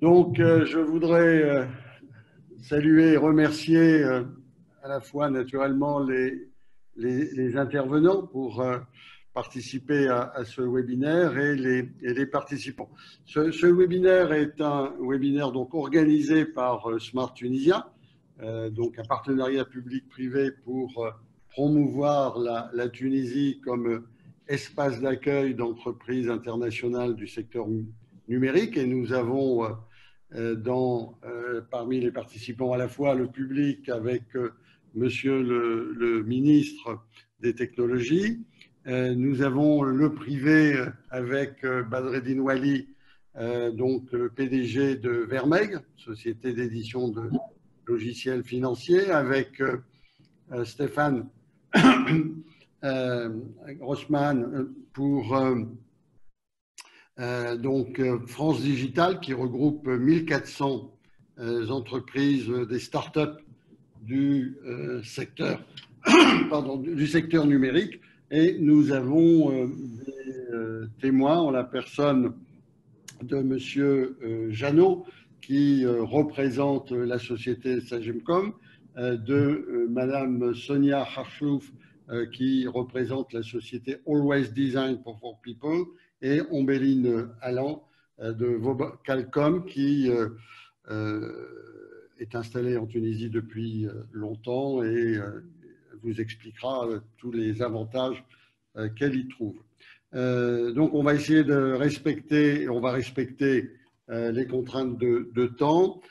Donc, je voudrais saluer et remercier à la fois naturellement les intervenants pour participer à ce webinaire et les participants. Ce webinaire est un webinaire donc organisé par Smart Tunisia, donc un partenariat public-privé pour promouvoir la Tunisie comme espace d'accueil d'entreprises internationales du secteur numérique. Et nous avons parmi les participants à la fois le public avec monsieur le ministre des technologies. Nous avons le privé avec Badreddine Wali, donc le PDG de Vermeil, société d'édition de logiciels financiers, avec Stéphane Grossman pour donc France Digital, qui regroupe 1400 entreprises, des startups du secteur, du secteur numérique. Et nous avons des témoins en la personne de monsieur Jeannot, qui représente la société Sagemcom, de madame Sonia Harflouf, qui représente la société Always Design for People, et Ombéline Allan de Vocalcom, qui est installée en Tunisie depuis longtemps et vous expliquera tous les avantages qu'elle y trouve. Donc, on va essayer de respecter, on va respecter les contraintes de temps.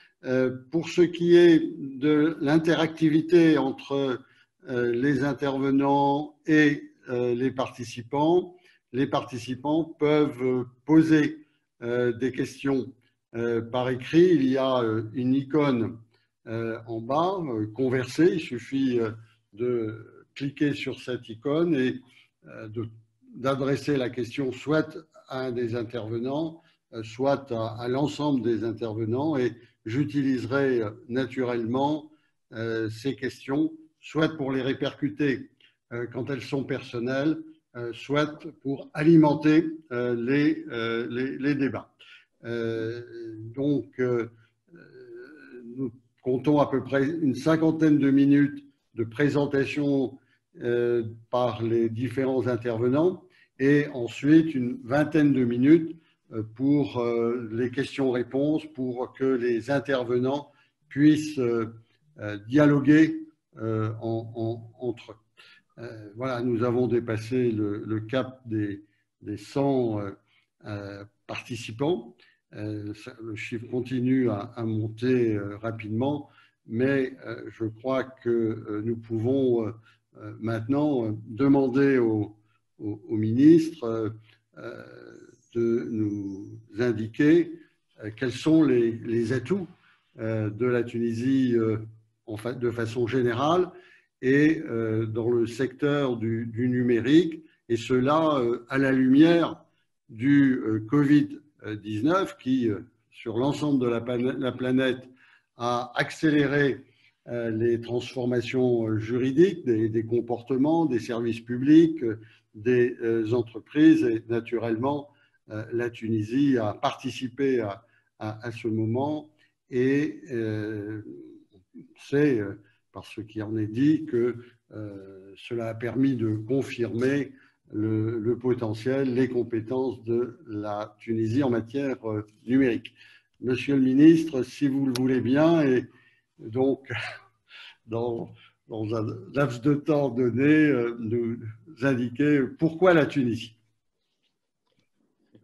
Pour ce qui est de l'interactivité entre les intervenants et les participants peuvent poser des questions par écrit. Il y a une icône en bas, converser. Il suffit de cliquer sur cette icône et d'adresser la question soit à un des intervenants, soit à l'ensemble des intervenants, et j'utiliserai naturellement ces questions, soit pour les répercuter quand elles sont personnelles, soit pour alimenter les débats. Donc, nous comptons à peu près une cinquantaine de minutes de présentation par les différents intervenants et ensuite une vingtaine de minutes pour les questions-réponses, pour que les intervenants puissent dialoguer entre eux. Voilà, nous avons dépassé le cap des 100 participants. Le chiffre continue à monter rapidement, mais je crois que nous pouvons maintenant demander au ministre de nous indiquer quels sont les atouts de la Tunisie de façon générale et dans le secteur du numérique, et cela à la lumière du Covid-19 qui, sur l'ensemble de la planète, a accéléré les transformations juridiques des comportements, des services publics, des entreprises. Et naturellement, la Tunisie a participé à ce moment et c'est, par ce qui en est dit, que cela a permis de confirmer le potentiel, les compétences de la Tunisie en matière numérique. Monsieur le ministre, si vous le voulez bien, et donc dans un laps de temps donné, nous indiquer pourquoi la Tunisie.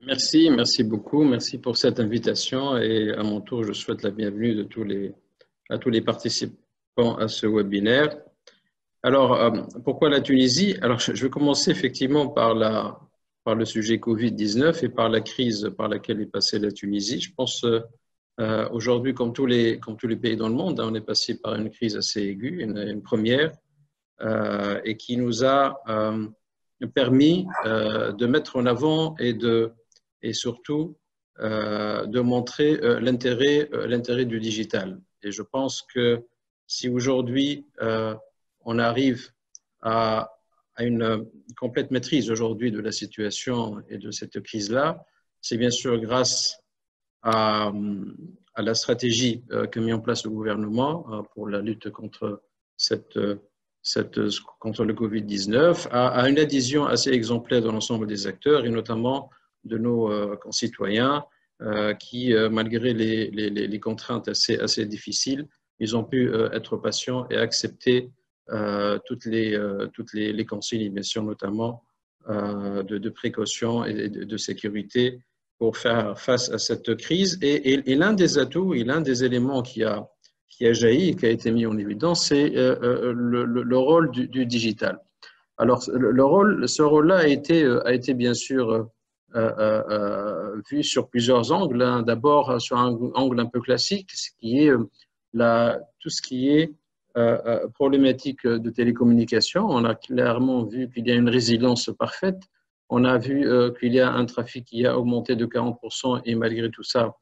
Merci beaucoup. Merci pour cette invitation et à mon tour, je souhaite la bienvenue à tous les participants à ce webinaire. Alors, pourquoi la Tunisie? Alors, je vais commencer effectivement par le sujet Covid-19 et par la crise par laquelle est passée la Tunisie. Je pense aujourd'hui, comme tous les pays dans le monde, on est passé par une crise assez aiguë, une première, et qui nous a permis de mettre en avant et surtout de montrer l'intérêt du digital. Et je pense que si aujourd'hui on arrive à une complète maîtrise aujourd'hui de la situation et de cette crise-là, c'est bien sûr grâce à la stratégie qu'a mis en place le gouvernement pour la lutte contre contre le Covid-19, à une adhésion assez exemplaire de l'ensemble des acteurs et notamment de nos concitoyens qui, malgré les contraintes assez difficiles, ils ont pu être patients et accepter toutes les consignes, bien sûr, notamment de précaution et de sécurité pour faire face à cette crise. Et l'un des atouts et l'un des éléments qui a jailli et qui a été mis en évidence, c'est le rôle du digital. Alors, ce rôle-là a été bien sûr vu sur plusieurs angles. Hein. D'abord, sur un angle un peu classique, ce qui est tout ce qui est problématique de télécommunication. On a clairement vu qu'il y a une résilience parfaite. On a vu qu'il y a un trafic qui a augmenté de 40% et malgré tout ça,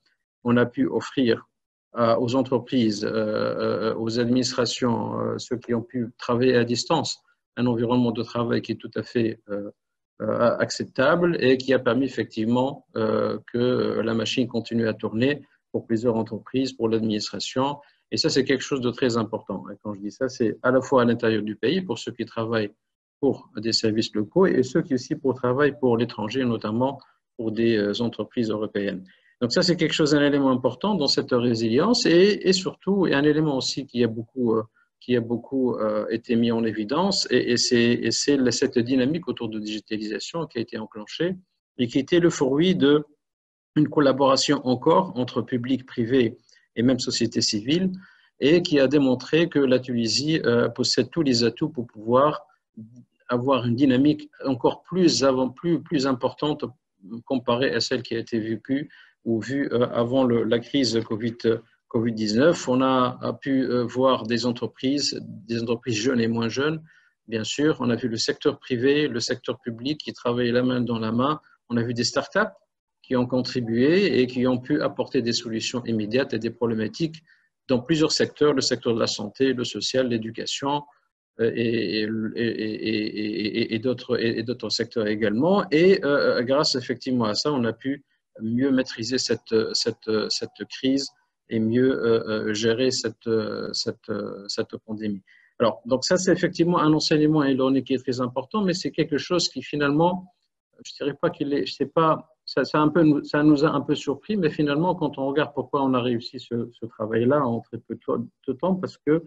on a pu offrir aux entreprises, aux administrations, ceux qui ont pu travailler à distance, un environnement de travail qui est tout à fait acceptable et qui a permis effectivement que la machine continue à tourner pour plusieurs entreprises, pour l'administration. Et ça, c'est quelque chose de très important. Et quand je dis ça, c'est à la fois à l'intérieur du pays, pour ceux qui travaillent pour des services locaux et ceux qui aussi travaillent pour l'étranger, notamment pour des entreprises européennes. Donc ça, c'est quelque chose, un élément important dans cette résilience et surtout, et un élément aussi qui a beaucoup été mis en évidence, et c'est cette dynamique autour de digitalisation qui a été enclenchée et qui était le fruit d'une collaboration encore entre public, privé et même société civile, et qui a démontré que la Tunisie possède tous les atouts pour pouvoir avoir une dynamique encore plus importante comparée à celle qui a été vécue ou vue avant la crise Covid-19. On a pu voir des entreprises jeunes et moins jeunes, bien sûr. On a vu le secteur privé, le secteur public qui travaillaient la main dans la main. On a vu des startups qui ont contribué et qui ont pu apporter des solutions immédiates à des problématiques dans plusieurs secteurs, le secteur de la santé, le social, l'éducation et d'autres secteurs également. Et grâce effectivement à ça, on a pu mieux maîtriser cette crise et mieux gérer cette pandémie. Alors, donc ça, c'est effectivement un enseignement éloigné qui est très important, mais c'est quelque chose qui finalement, je dirais pas qu'il est, je sais pas, ça nous a un peu surpris, mais finalement, quand on regarde pourquoi on a réussi ce travail-là en très peu de temps, parce que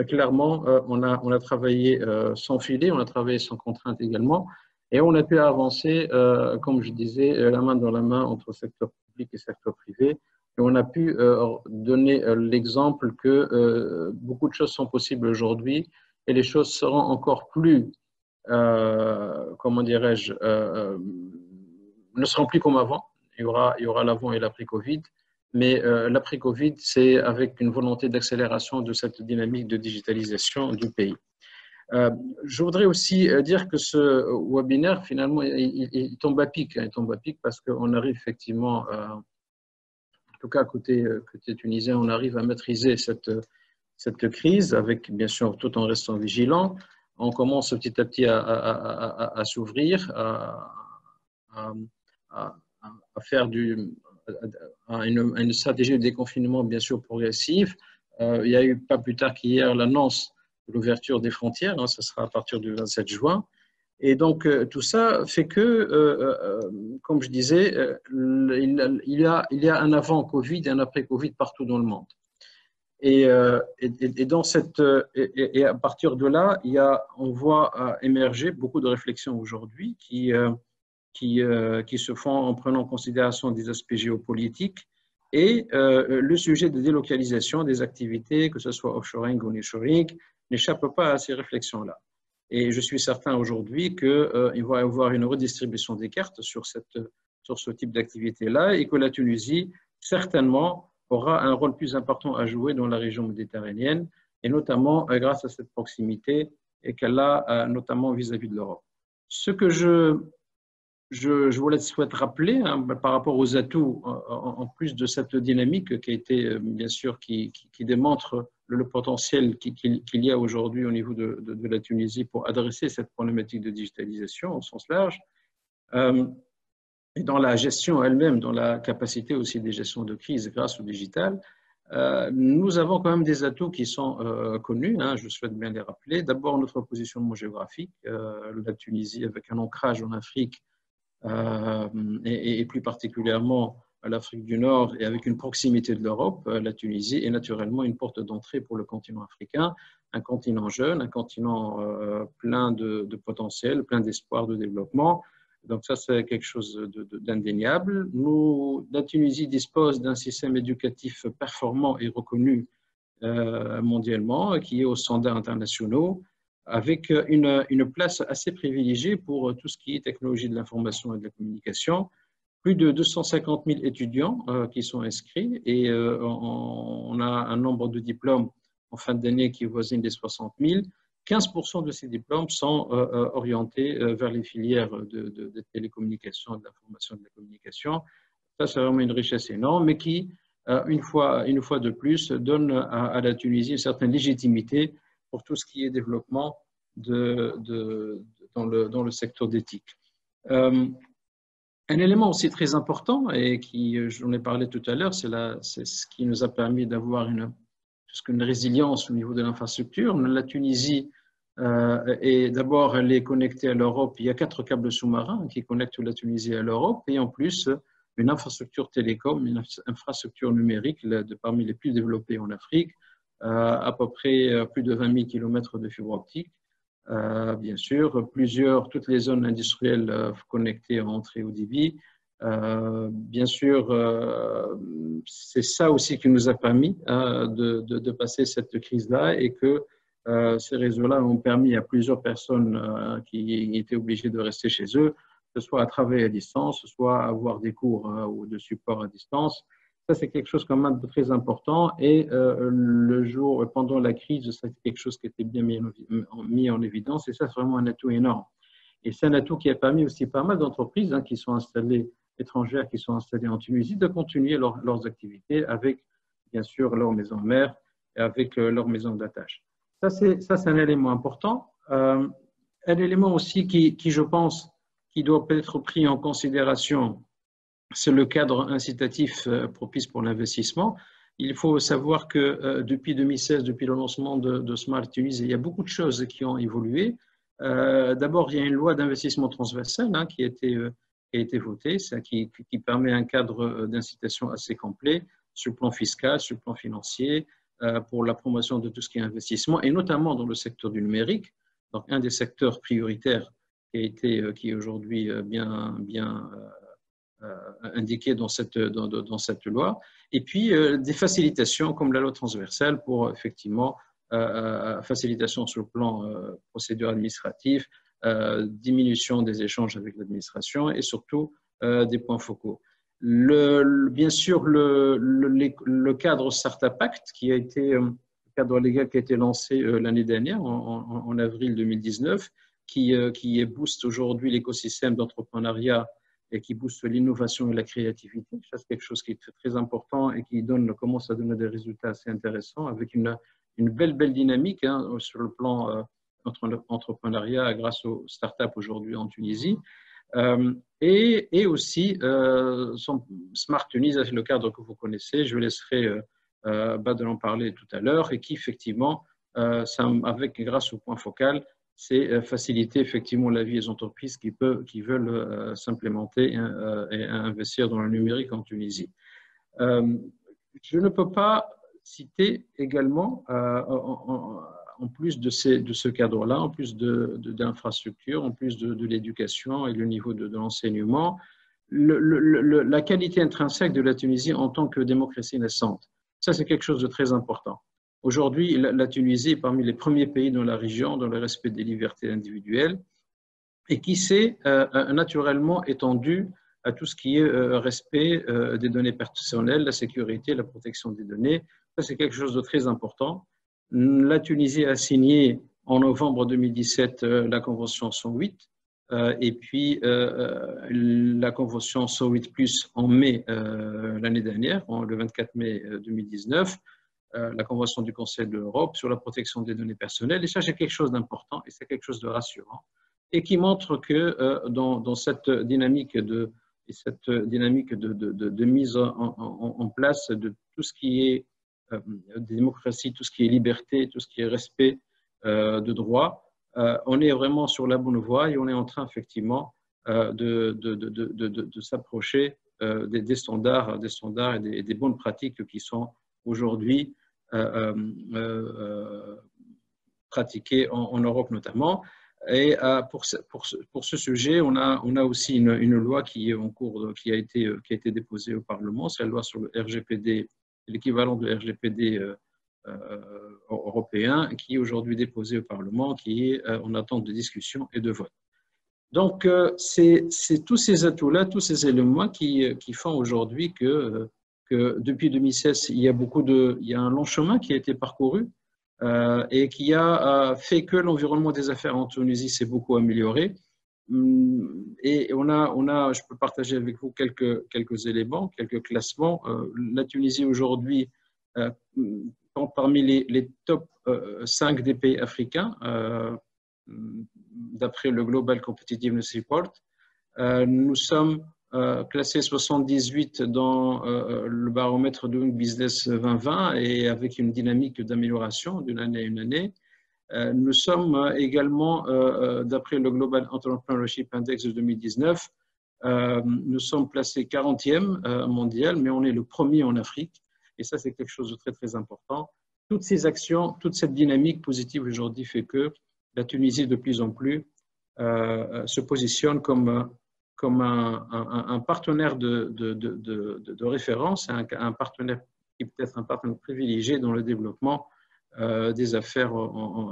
clairement, on a travaillé sans filet, on a travaillé sans contrainte également, et on a pu avancer, comme je disais, la main dans la main entre secteur public et secteur privé. Et on a pu donner l'exemple que beaucoup de choses sont possibles aujourd'hui et les choses seront encore plus, comment dirais-je, ne seront plus comme avant. Il y aura l'avant et l'après-Covid. Mais l'après-Covid, c'est avec une volonté d'accélération de cette dynamique de digitalisation du pays. Je voudrais aussi dire que ce webinaire, finalement, il tombe à pic. Il tombe à pic parce qu'on arrive effectivement, en tout cas côté tunisien, on arrive à maîtriser cette crise, avec bien sûr tout en restant vigilant. On commence petit à petit à s'ouvrir, à faire une stratégie de déconfinement bien sûr progressive. Il y a eu pas plus tard qu'hier l'annonce de l'ouverture des frontières, hein, ça sera à partir du 27 juin. Et donc tout ça fait que, comme je disais, il y a un avant Covid et un après Covid partout dans le monde. Et à partir de là, on voit émerger beaucoup de réflexions aujourd'hui qui se font en prenant en considération des aspects géopolitiques et le sujet de délocalisation des activités, que ce soit offshoring ou nearshoring, n'échappe pas à ces réflexions-là. Et je suis certain aujourd'hui qu'il va y avoir une redistribution des cartes sur ce type d'activité-là et que la Tunisie, certainement, aura un rôle plus important à jouer dans la région méditerranéenne et notamment grâce à cette proximité et qu'elle a notamment vis-à-vis de l'Europe. Ce que je souhaite rappeler hein, par rapport aux atouts, en plus de cette dynamique qui a été, bien sûr, qui démontre le potentiel qu'il y a aujourd'hui au niveau de la Tunisie pour adresser cette problématique de digitalisation au sens large. Il et dans la gestion elle-même, dans la capacité aussi des gestions de crise grâce au digital, nous avons quand même des atouts qui sont connus, hein, je souhaite bien les rappeler. D'abord, notre positionnement géographique, la Tunisie avec un ancrage en Afrique et plus particulièrement à l'Afrique du Nord et avec une proximité de l'Europe, la Tunisie est naturellement une porte d'entrée pour le continent africain, un continent jeune, un continent plein de potentiel, plein d'espoir de développement. Donc ça, c'est quelque chose d'indéniable. La Tunisie dispose d'un système éducatif performant et reconnu mondialement, qui est aux standards internationaux, avec une place assez privilégiée pour tout ce qui est technologie de l'information et de la communication. Plus de 250 000 étudiants qui sont inscrits et on a un nombre de diplômes en fin d'année qui voisine les 60 000. 15% de ces diplômes sont orientés vers les filières de télécommunications, de l'information et de la communication. Ça, c'est vraiment une richesse énorme, mais qui, une fois de plus, donne à la Tunisie une certaine légitimité pour tout ce qui est développement dans le secteur d'éthique. Un élément aussi très important, et j'en ai parlé tout à l'heure, c'est ce qui nous a permis d'avoir une résilience au niveau de l'infrastructure. La Tunisie est d'abord, elle est connectée à l'Europe. Il y a 4 câbles sous-marins qui connectent la Tunisie à l'Europe, et en plus, une infrastructure télécom, une infrastructure numérique parmi les plus développées en Afrique, à peu près plus de 20 000 km de fibre optique. Bien sûr, toutes les zones industrielles connectées en très haut débit. Bien sûr, c'est ça aussi qui nous a permis de passer cette crise-là et que ces réseaux-là ont permis à plusieurs personnes qui étaient obligées de rester chez eux, que ce soit à travailler à distance, soit à avoir des cours ou de support à distance. Ça, c'est quelque chose quand même de très important et pendant la crise, c'est quelque chose qui était bien mis en évidence et ça, c'est vraiment un atout énorme. Et c'est un atout qui a permis aussi pas mal d'entreprises qui sont installées, étrangères, qui sont installées en Tunisie, de continuer leurs activités avec, bien sûr, leur maison mère et avec leur maison d'attache. Ça, c'est un élément important. Un élément aussi qui, je pense, qui doit être pris en considération, c'est le cadre incitatif propice pour l'investissement. Il faut savoir que depuis 2016, depuis le lancement de Smart Tunisie, il y a beaucoup de choses qui ont évolué. D'abord, il y a une loi d'investissement transversal qui a été votée, qui permet un cadre d'incitation assez complet sur le plan fiscal, sur le plan financier, pour la promotion de tout ce qui est investissement, et notamment dans le secteur du numérique, donc un des secteurs prioritaires qui est aujourd'hui bien indiqué dans cette loi, et puis des facilitations comme la loi transversale pour effectivement facilitation sur le plan procédure administrative, diminution des échanges avec l'administration et surtout des points focaux. Bien sûr, le cadre Startup Act, qui a été le cadre légal qui a été lancé l'année dernière, en avril 2019, qui booste aujourd'hui l'écosystème d'entrepreneuriat et qui booste l'innovation et la créativité. Ça, c'est quelque chose qui est très important et qui commence à donner des résultats assez intéressants avec une belle dynamique sur le plan entrepreneuriat grâce aux startups aujourd'hui en Tunisie. Et aussi, Smart Tunisie, c'est le cadre que vous connaissez. Je laisserai Badr en parler tout à l'heure et qui, effectivement, grâce au point focal, c'est faciliter effectivement la vie des entreprises qui veulent s'implémenter et investir dans le numérique en Tunisie. Je ne peux pas citer également, en plus de ce cadre-là, en plus d'infrastructures, en plus de l'éducation et le niveau de l'enseignement, la qualité intrinsèque de la Tunisie en tant que démocratie naissante. Ça, c'est quelque chose de très important. Aujourd'hui, la Tunisie est parmi les premiers pays dans la région dans le respect des libertés individuelles et qui s'est naturellement étendu à tout ce qui est respect des données personnelles, la sécurité, la protection des données. Ça, c'est quelque chose de très important. La Tunisie a signé en novembre 2017 la Convention 108 et puis la Convention 108+ en mai l'année dernière, le 24 mai 2019. La Convention du Conseil de l'Europe sur la protection des données personnelles. Et ça, c'est quelque chose d'important et c'est quelque chose de rassurant et qui montre que dans cette dynamique et cette dynamique de mise en place de tout ce qui est démocratie, tout ce qui est liberté, tout ce qui est respect de droit, on est vraiment sur la bonne voie et on est en train effectivement de s'approcher des standards et des bonnes pratiques qui sont aujourd'hui pratiquées en Europe notamment. Et pour ce sujet, on a aussi une loi qui est en cours, qui a été déposée au Parlement. C'est la loi sur le RGPD, l'équivalent de RGPD européen, qui est aujourd'hui déposée au Parlement, qui est en attente de discussion et de vote. Donc, c'est tous ces atouts-là, tous ces éléments qui font aujourd'hui que depuis 2016, il y a un long chemin qui a été parcouru et qui a fait que l'environnement des affaires en Tunisie s'est beaucoup amélioré. Et je peux partager avec vous quelques éléments, quelques classements. La Tunisie aujourd'hui compte parmi les top 5 des pays africains, d'après le Global Competitiveness Report. Nous sommes classés 78 dans le baromètre Doing Business 2020 et avec une dynamique d'amélioration d'une année à une année. Nous sommes également, d'après le Global Entrepreneurship Index de 2019, nous sommes placés 40e mondial, mais on est le premier en Afrique. Et ça, c'est quelque chose de très, très important. Toutes ces actions, toute cette dynamique positive aujourd'hui fait que la Tunisie, de plus en plus, se positionne comme un partenaire de référence, un partenaire qui peut être un partenaire privilégié dans le développement des affaires,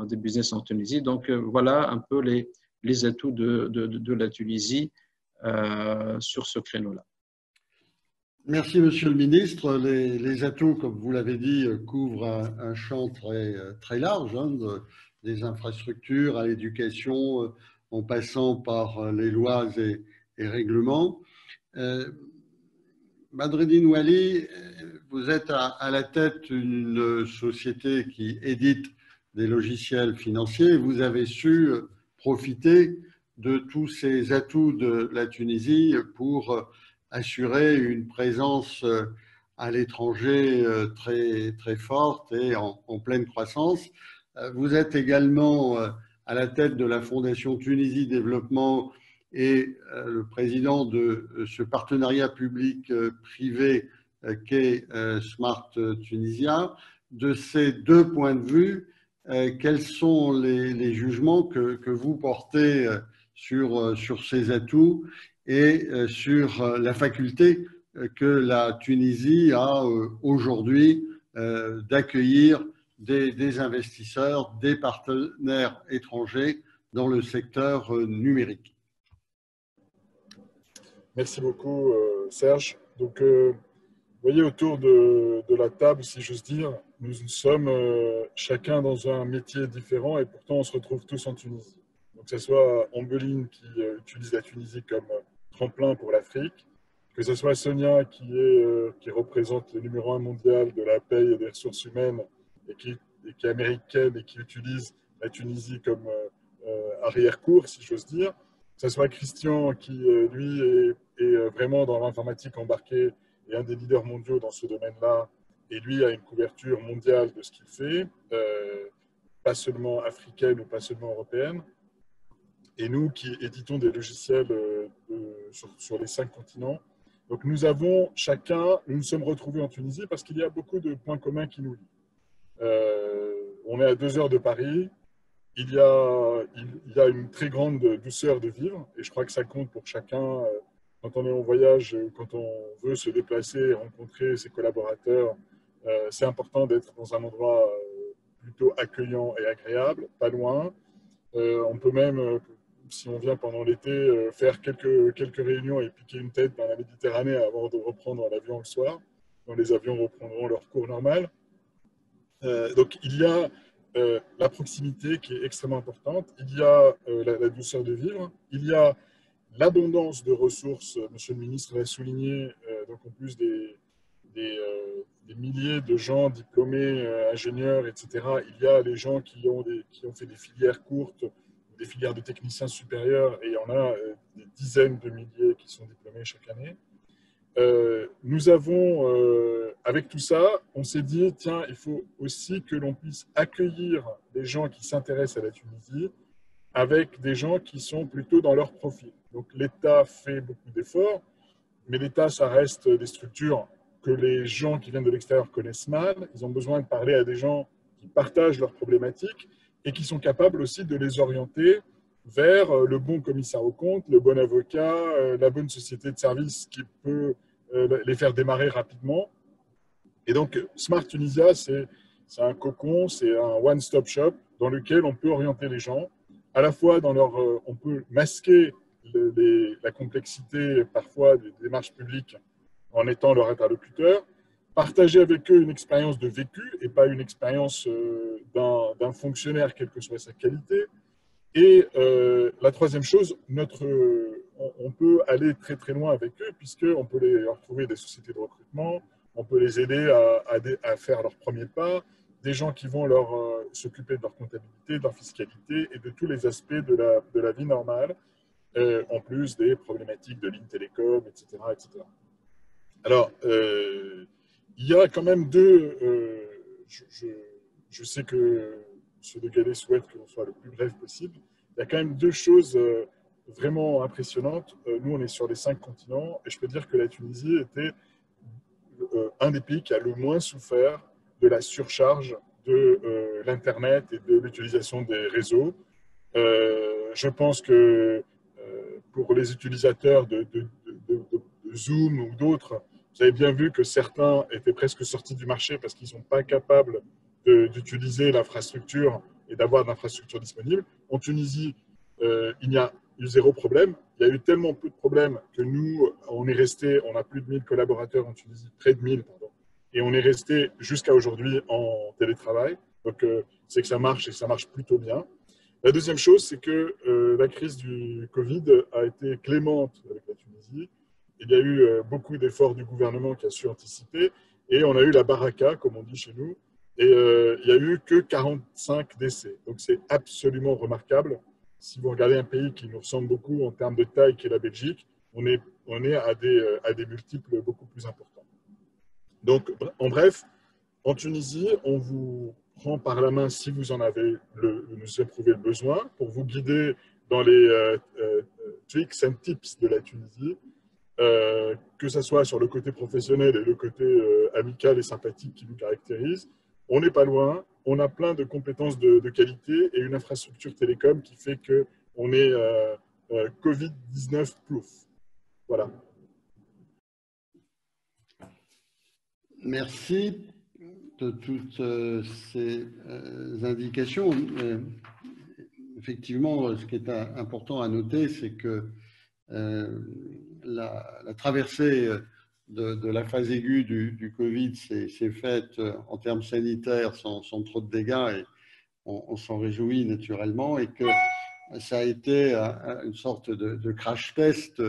des business en Tunisie. Donc, voilà un peu les atouts de la Tunisie sur ce créneau-là. Merci, Monsieur le Ministre. Les atouts, comme vous l'avez dit, couvrent un champ très large, hein, des infrastructures à l'éducation, en passant par les lois et règlements. Badreddine Ouali, vous êtes à la tête d'une société qui édite des logiciels financiers. Vous avez su profiter de tous ces atouts de la Tunisie pour assurer une présence à l'étranger très, très forte et en pleine croissance. Vous êtes également à la tête de la Fondation Tunisie Développement et le président de ce partenariat public-privé qu'est Smart Tunisia. De ces deux points de vue, quels sont les jugements que vous portez sur ces atouts et sur la faculté que la Tunisie a aujourd'hui d'accueillir des investisseurs, des partenaires étrangers dans le secteur numérique? Merci beaucoup, Serge. Donc, vous voyez, autour de la table, si j'ose dire, nous sommes chacun dans un métier différent et pourtant on se retrouve tous en Tunisie. Donc, que ce soit Ambeline qui utilise la Tunisie comme tremplin pour l'Afrique, que ce soit Sonia qui représente le numéro 1 mondial de la paie et des ressources humaines et qui est américaine et qui utilise la Tunisie comme arrière-cour, si j'ose dire. Que ce soit Christian qui, lui, est vraiment dans l'informatique embarquée et un des leaders mondiaux dans ce domaine-là, et lui a une couverture mondiale de ce qu'il fait, pas seulement africaine ou pas seulement européenne. Et nous qui éditons des logiciels sur les 5 continents. Donc nous nous sommes retrouvés en Tunisie parce qu'il y a beaucoup de points communs qui nous lient. On est à 2 heures de Paris. Il y a une très grande douceur de vivre et je crois que ça compte pour chacun quand on est en voyage, quand on veut se déplacer, rencontrer ses collaborateurs. C'est important d'être dans un endroit plutôt accueillant et agréable, pas loin. On peut même, si on vient pendant l'été, faire quelques réunions et piquer une tête dans la Méditerranée avant de reprendre l'avion le soir, quand les avions reprendront leur cours normal. Donc il y a la proximité qui est extrêmement importante, il y a la douceur de vivre, il y a l'abondance de ressources, Monsieur le ministre l'a souligné, donc en plus des milliers de gens diplômés, ingénieurs, etc. Il y a les gens qui ont fait des filières courtes, des filières de techniciens supérieurs, et il y en a des dizaines de milliers qui sont diplômés chaque année. Nous avons, avec tout ça, on s'est dit, tiens, il faut aussi que l'on puisse accueillir des gens qui s'intéressent à la Tunisie avec des gens qui sont plutôt dans leur profil. Donc l'État fait beaucoup d'efforts, mais l'État, ça reste des structures que les gens qui viennent de l'extérieur connaissent mal. Ils ont besoin de parler à des gens qui partagent leurs problématiques et qui sont capables aussi de les orienter vers le bon commissaire aux comptes, le bon avocat, la bonne société de service qui peut les faire démarrer rapidement. Et donc, Smart Tunisia, c'est un cocon, c'est un one-stop shop dans lequel on peut orienter les gens. À la fois, on peut masquer la complexité parfois des démarches publiques en étant leur interlocuteur, partager avec eux une expérience de vécu et pas une expérience d'un fonctionnaire, quelle que soit sa qualité. Et la troisième chose, on peut aller très très loin avec eux puisqu'on peut leur trouver des sociétés de recrutement, on peut les aider à faire leurs premiers pas, des gens qui vont s'occuper de leur comptabilité, de leur fiscalité et de tous les aspects de la vie normale, en plus des problématiques de lignes télécom, etc., etc. Alors, il y a quand même je sais que M. De Gallet souhaite que l'on soit le plus bref possible. Il y a quand même deux choses vraiment impressionnantes. Nous, on est sur les 5 continents et je peux dire que la Tunisie était un des pays qui a le moins souffert de la surcharge de l'Internet et de l'utilisation des réseaux. Je pense que pour les utilisateurs de Zoom ou d'autres, vous avez bien vu que certains étaient presque sortis du marché parce qu'ils ne sont pas capables d'utiliser l'infrastructure et d'avoir d'infrastructures disponibles. En Tunisie, il n'y a eu zéro problème. Il y a eu tellement peu de problèmes que nous, on a plus de 1000 collaborateurs en Tunisie, près de 1000, pardon, et on est resté jusqu'à aujourd'hui en télétravail. Donc, c'est que ça marche et ça marche plutôt bien. La deuxième chose, c'est que la crise du Covid a été clémente avec la Tunisie. Il y a eu beaucoup d'efforts du gouvernement qui a su anticiper et on a eu la baraka, comme on dit chez nous, et il n'y a eu que 45 décès. Donc c'est absolument remarquable. Si vous regardez un pays qui nous ressemble beaucoup en termes de taille, qui est la Belgique, on est à des multiples beaucoup plus importants. Donc, en bref, en Tunisie, on vous prend par la main si vous en avez nous éprouvez le besoin pour vous guider dans les tricks and tips de la Tunisie, que ce soit sur le côté professionnel et le côté amical et sympathique qui nous caractérise. On n'est pas loin, on a plein de compétences de qualité et une infrastructure télécom qui fait qu'on est Covid-19 proof. Voilà. Merci de toutes ces indications. Effectivement, ce qui est important à noter, c'est que la traversée de la phase aiguë du Covid s'est faite en termes sanitaires sans trop de dégâts et on s'en réjouit naturellement et que ça a été une sorte de crash test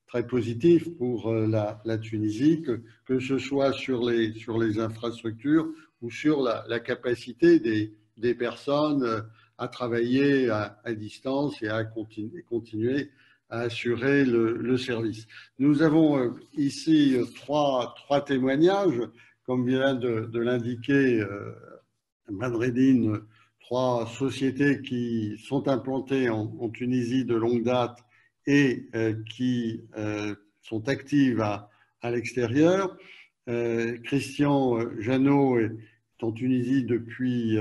très positif pour la Tunisie, que ce soit sur les infrastructures ou sur la capacité des personnes à travailler à distance et à continuer à assurer le service. Nous avons ici trois témoignages, comme vient de l'indiquer Badreddine, 3 sociétés qui sont implantées en Tunisie de longue date et qui sont actives à l'extérieur. Christian Jeannot est en Tunisie depuis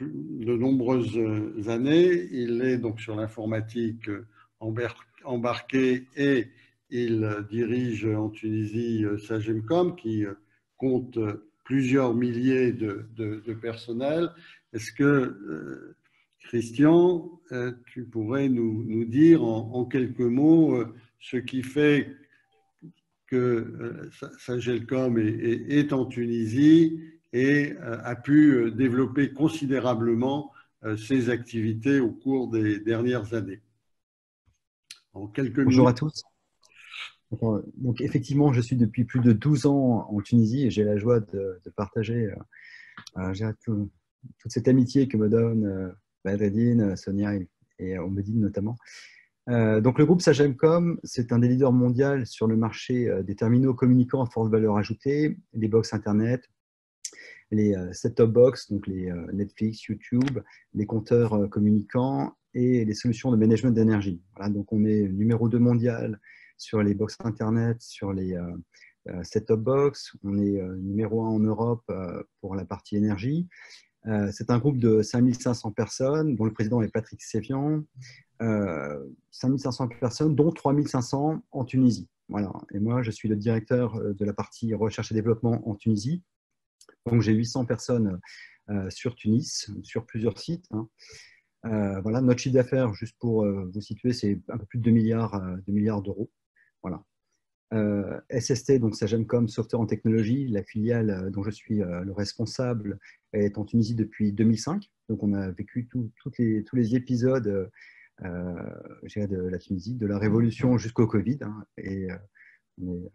de nombreuses années. Il est donc sur l'informatique embarquée et il dirige en Tunisie Sagemcom qui compte plusieurs milliers de personnels. Est-ce que, Christian, tu pourrais nous dire en quelques mots ce qui fait que Sagemcom est en Tunisie et a pu développer considérablement ses activités au cours des dernières années? En quelques minutes. Bonjour à tous. Donc effectivement, je suis depuis plus de 12 ans en Tunisie et j'ai la joie de partager toute cette amitié que me donnent Badreddine, Sonia et Omedine notamment. Donc, le groupe Sagemcom, c'est un des leaders mondiaux sur le marché des terminaux communicants à forte valeur ajoutée, les box Internet, les set-top box, donc les Netflix, YouTube, les compteurs communicants et les solutions de management d'énergie. Voilà, donc, on est numéro 2 mondial sur les box Internet, sur les set-top box. On est numéro 1 en Europe pour la partie énergie. C'est un groupe de 5500 personnes, dont le président est Patrick Sévian. 5500 personnes, dont 3500 en Tunisie. Voilà. Et moi, je suis le directeur de la partie recherche et développement en Tunisie. Donc, j'ai 800 personnes sur Tunis, sur plusieurs sites. Voilà. Notre chiffre d'affaires, juste pour vous situer, c'est un peu plus de 2 milliards d'euros. Voilà. SST, donc Sagemcom Software en technologie, la filiale dont je suis le responsable, est en Tunisie depuis 2005. Donc, on a vécu tous les épisodes de la Tunisie, de la révolution jusqu'au Covid. Et on est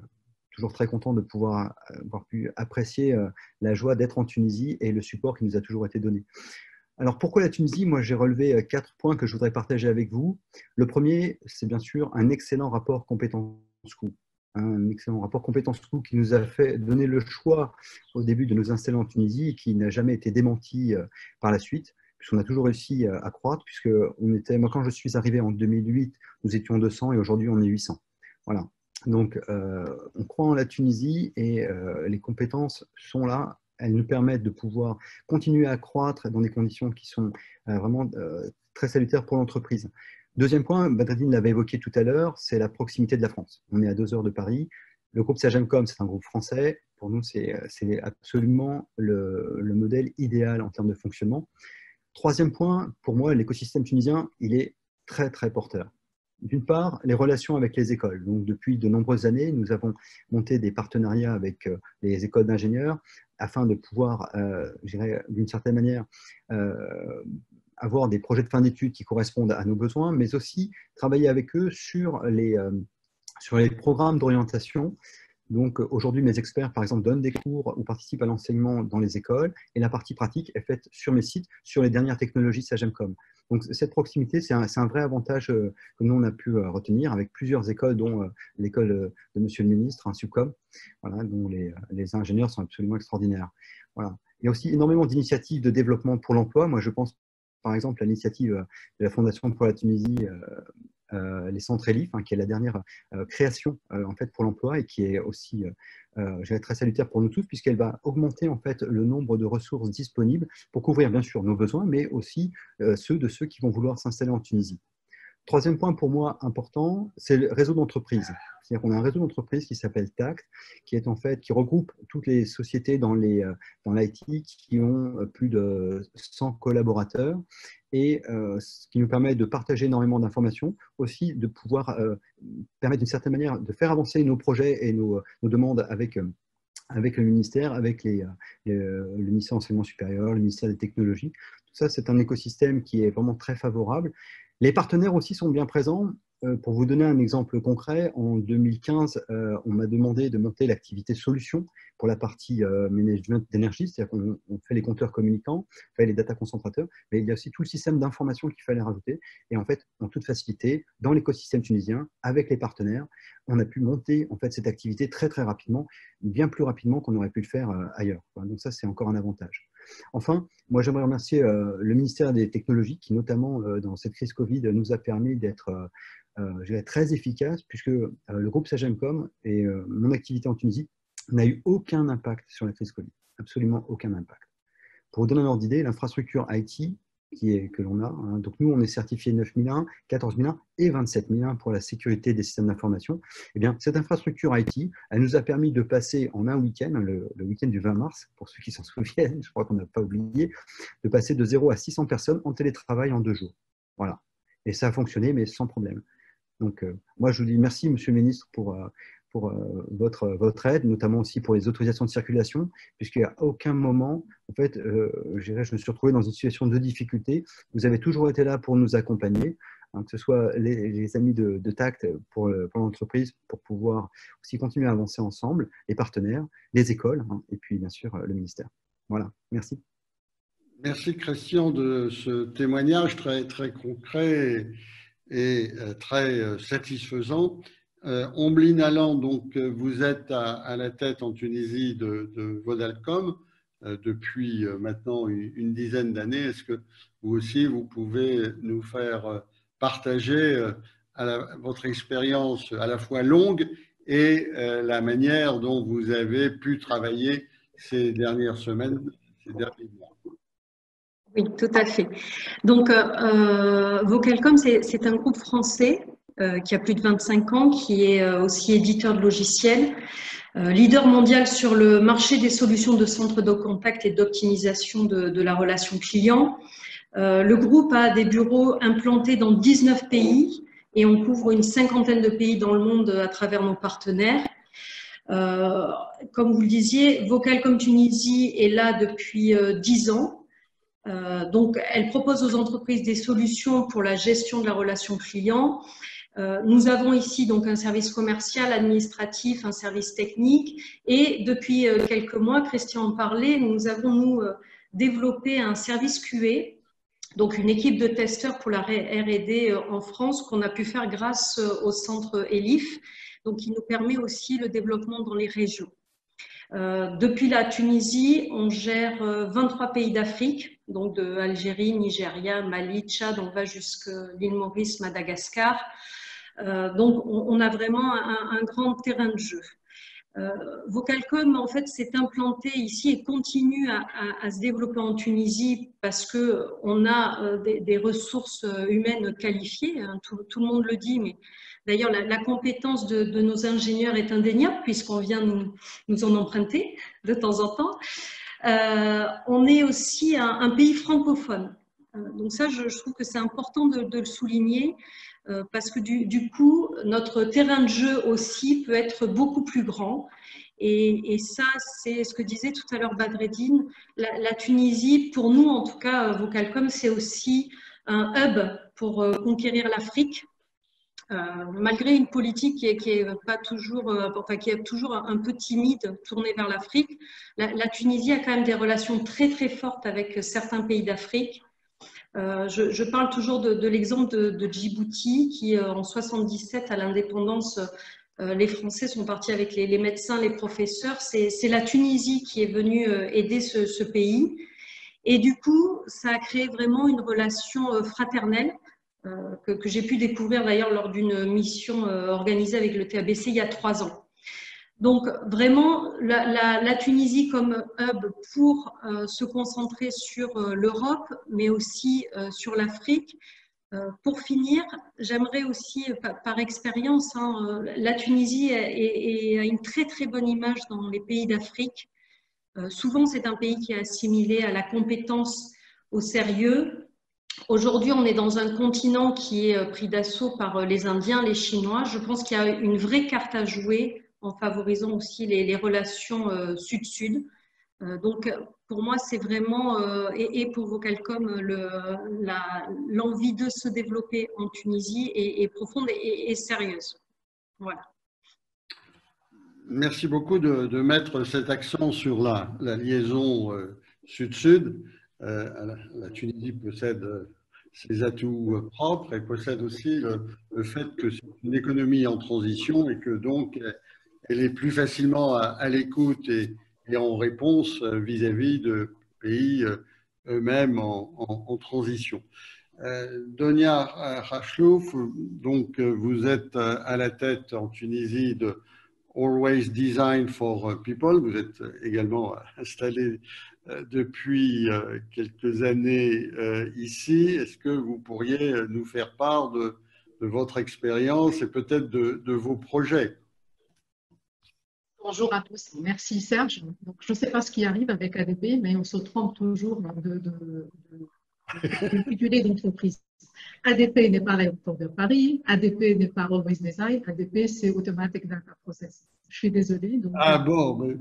toujours très content de pouvoir avoir pu apprécier la joie d'être en Tunisie et le support qui nous a toujours été donné. Alors, pourquoi la Tunisie? Moi, j'ai relevé 4 points que je voudrais partager avec vous. Le premier, c'est bien sûr un excellent rapport compétence-coût. Un excellent rapport compétence-coût qui nous a fait donner le choix au début de nous installer en Tunisie et qui n'a jamais été démenti par la suite, puisqu'on a toujours réussi à croître, puisque moi, quand je suis arrivé en 2008, nous étions 200 et aujourd'hui, on est 800. Voilà. Donc, on croit en la Tunisie et les compétences sont là. Elles nous permettent de pouvoir continuer à croître dans des conditions qui sont vraiment très salutaires pour l'entreprise. Deuxième point, Badreddine l'avait évoqué tout à l'heure, c'est la proximité de la France. On est à 2 heures de Paris. Le groupe Sagemcom, c'est un groupe français. Pour nous, c'est absolument le modèle idéal en termes de fonctionnement. Troisième point, pour moi, l'écosystème tunisien, il est très, très porteur. D'une part, les relations avec les écoles. Donc, depuis de nombreuses années, nous avons monté des partenariats avec les écoles d'ingénieurs afin de pouvoir, d'une certaine manière, avoir des projets de fin d'études qui correspondent à nos besoins, mais aussi travailler avec eux sur les programmes d'orientation. Donc, aujourd'hui, mes experts, par exemple, donnent des cours ou participent à l'enseignement dans les écoles et la partie pratique est faite sur mes sites, sur les dernières technologies Sagemcom. Donc, cette proximité, c'est un vrai avantage que nous, on a pu retenir avec plusieurs écoles, dont l'école de Monsieur le Ministre, Subcom, voilà, dont les ingénieurs sont absolument extraordinaires. Voilà. Il y a aussi énormément d'initiatives de développement pour l'emploi. Moi, je pense, par exemple, à l'initiative de la Fondation pour la Tunisie, les centres ELIF, qui est la dernière création en fait, pour l'emploi et qui est aussi très salutaire pour nous tous, puisqu'elle va augmenter en fait, le nombre de ressources disponibles pour couvrir bien sûr nos besoins, mais aussi ceux de ceux qui vont vouloir s'installer en Tunisie. Troisième point pour moi important, c'est le réseau d'entreprise. C'est-à-dire qu'on a un réseau d'entreprise qui s'appelle TACT, qui regroupe toutes les sociétés dans l'IT qui ont plus de 100 collaborateurs et ce qui nous permet de partager énormément d'informations, aussi de pouvoir permettre d'une certaine manière de faire avancer nos projets et nos demandes avec le ministère, avec le ministère de l'Enseignement supérieur, le ministère des Technologies. Tout ça, c'est un écosystème qui est vraiment très favorable. Les partenaires aussi sont bien présents. Pour vous donner un exemple concret, en 2015, on m'a demandé de monter l'activité solution pour la partie management d'énergie, c'est-à-dire qu'on fait les compteurs communicants, on fait les data concentrateurs, mais il y a aussi tout le système d'information qu'il fallait rajouter. Et en fait, en toute facilité, dans l'écosystème tunisien, avec les partenaires, on a pu monter en fait, cette activité très très rapidement, bien plus rapidement qu'on aurait pu le faire ailleurs. Donc ça, c'est encore un avantage. Enfin, moi j'aimerais remercier le ministère des Technologies qui, notamment dans cette crise Covid, nous a permis d'être très efficace, puisque le groupe Sagemcom et mon activité en Tunisie n'a eu aucun impact sur la crise Covid, absolument aucun impact. Pour vous donner un ordre d'idée, l'infrastructure IT que l'on a, donc nous on est certifié 9001, 14001 et 27001 pour la sécurité des systèmes d'information. Eh bien, cette infrastructure IT, elle nous a permis de passer en un week-end, le week-end du 20 mars, pour ceux qui s'en souviennent, je crois qu'on n'a pas oublié, de passer de 0 à 600 personnes en télétravail en 2 jours. Voilà. Et ça a fonctionné, mais sans problème. Donc, moi, je vous dis merci, Monsieur le Ministre, pour votre aide, notamment aussi pour les autorisations de circulation, puisqu'à aucun moment, en fait, je me suis retrouvé dans une situation de difficulté. Vous avez toujours été là pour nous accompagner, que ce soit les amis de TACT pour l'entreprise, pour pouvoir aussi continuer à avancer ensemble, les partenaires, les écoles, et puis bien sûr le ministère. Voilà, merci. Merci Christian de ce témoignage très, très concret et très satisfaisant. Ombline Allan, donc vous êtes à la tête en Tunisie de Vodalcom depuis maintenant une dizaine d'années. Est-ce que vous aussi, vous pouvez nous faire partager votre expérience à la fois longue et la manière dont vous avez pu travailler ces dernières semaines, ces derniers mois? Oui, tout à fait. Donc, Vocalcom, c'est un groupe français qui a plus de 25 ans, qui est aussi éditeur de logiciels, leader mondial sur le marché des solutions de centre de contact et d'optimisation de la relation client. Le groupe a des bureaux implantés dans 19 pays et on couvre une cinquantaine de pays dans le monde à travers nos partenaires. Comme vous le disiez, Vocalcom Tunisie est là depuis 10 ans. Donc, elle propose aux entreprises des solutions pour la gestion de la relation client. Nous avons ici donc un service commercial, administratif, un service technique et depuis quelques mois, Christian en parlait, nous avons développé un service QA, donc une équipe de testeurs pour la R&D en France qu'on a pu faire grâce au centre ELIF, donc qui nous permet aussi le développement dans les régions. Depuis la Tunisie, on gère 23 pays d'Afrique, donc de Algérie, Nigeria, Mali, Tchad, on va jusqu'à l'île Maurice, Madagascar. Donc, on a vraiment un grand terrain de jeu. Vocalcom, en fait, s'est implanté ici et continue à se développer en Tunisie parce qu'on a des ressources humaines qualifiées, hein, tout le monde le dit, mais d'ailleurs, la compétence de nos ingénieurs est indéniable puisqu'on vient nous en emprunter de temps en temps. On est aussi un pays francophone. Donc ça, je trouve que c'est important de le souligner parce que du coup, notre terrain de jeu aussi peut être beaucoup plus grand. Et ça, c'est ce que disait tout à l'heure Badreddine. La Tunisie, pour nous en tout cas, Vocalcom, c'est aussi un hub pour conquérir l'Afrique. Malgré une politique qui est pas toujours, qui est toujours un peu timide, tournée vers l'Afrique, la Tunisie a quand même des relations très très fortes avec certains pays d'Afrique. Je parle toujours de l'exemple de Djibouti qui, en 77, à l'indépendance, les Français sont partis avec les médecins, les professeurs. C'est la Tunisie qui est venue aider ce pays. Et du coup, ça a créé vraiment une relation fraternelle que j'ai pu découvrir d'ailleurs lors d'une mission organisée avec le TABC il y a 3 ans. Donc vraiment, la Tunisie comme hub pour se concentrer sur l'Europe, mais aussi sur l'Afrique. Pour finir, j'aimerais aussi, par expérience, hein, la Tunisie a une très très bonne image dans les pays d'Afrique. Souvent, c'est un pays qui est assimilé à la compétence, au sérieux. Aujourd'hui, on est dans un continent qui est pris d'assaut par les Indiens, les Chinois. Je pense qu'il y a une vraie carte à jouer en favorisant aussi les relations sud-sud. Donc, pour moi, c'est vraiment, et pour Vocalcom, l'envie de se développer en Tunisie est profonde et sérieuse. Voilà. Merci beaucoup de mettre cet accent sur la liaison sud-sud. La Tunisie possède ses atouts propres et possède aussi le fait que c'est une économie en transition et que donc elle est plus facilement à l'écoute et en réponse vis-à-vis de pays eux-mêmes en transition. Donia Rachlouf, donc vous êtes à la tête en Tunisie de Always Design for People. Vous êtes également installé depuis quelques années ici. Est-ce que vous pourriez nous faire part de votre expérience et peut-être de vos projets? Bonjour à tous. Merci Serge. Donc, je ne sais pas ce qui arrive avec ADP, mais on se trompe toujours d'intitulé d'entreprise. ADP n'est pas l'aéroport de Paris, ADP n'est pas Always Design, ADP c'est Automatic Data Processing. Je suis désolée. Donc, bon, mais...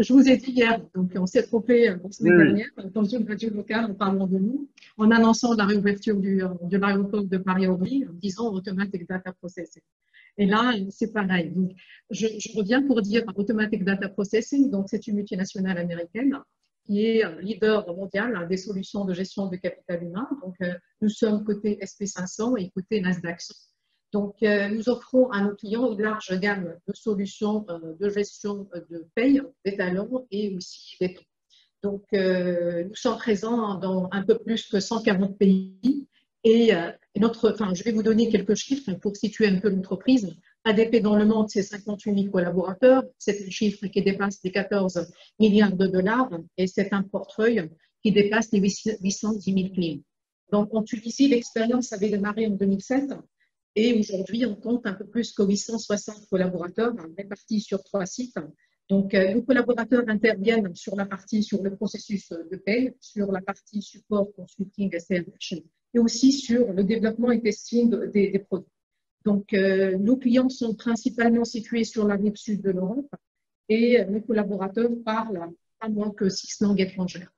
Je vous ai dit hier, donc on s'est trompé la semaine dernière dans une radio locale en parlant de nous, en annonçant la réouverture de l'aéroport de Paris-Orly, en disant Automatic Data Processing. Et là, c'est pareil. Donc, je reviens pour dire Automatic Data Processing, donc c'est une multinationale américaine qui est un leader mondial des solutions de gestion de capital humain. Donc, nous sommes côté SP500 et côté Nasdaq 100. Donc, nous offrons à nos clients une large gamme de solutions de gestion de paye, des talents et aussi des taux. Donc, nous sommes présents dans un peu plus que 140 pays et je vais vous donner quelques chiffres pour situer un peu l'entreprise. ADP dans le monde, c'est 58 000 collaborateurs. C'est un chiffre qui dépasse les 14 milliards de dollars et c'est un portefeuille qui dépasse les 810 000 clients. Donc, en Tunisie, l'expérience avait démarré en 2007 et aujourd'hui, on compte un peu plus que 860 collaborateurs répartis sur 3 sites. Donc, nos collaborateurs interviennent sur le processus de paie, sur la partie support, consulting et CRH, et aussi sur le développement et testing des produits. Donc, nos clients sont principalement situés sur la rive sud de l'Europe et nos collaborateurs parlent pas moins que 6 langues étrangères.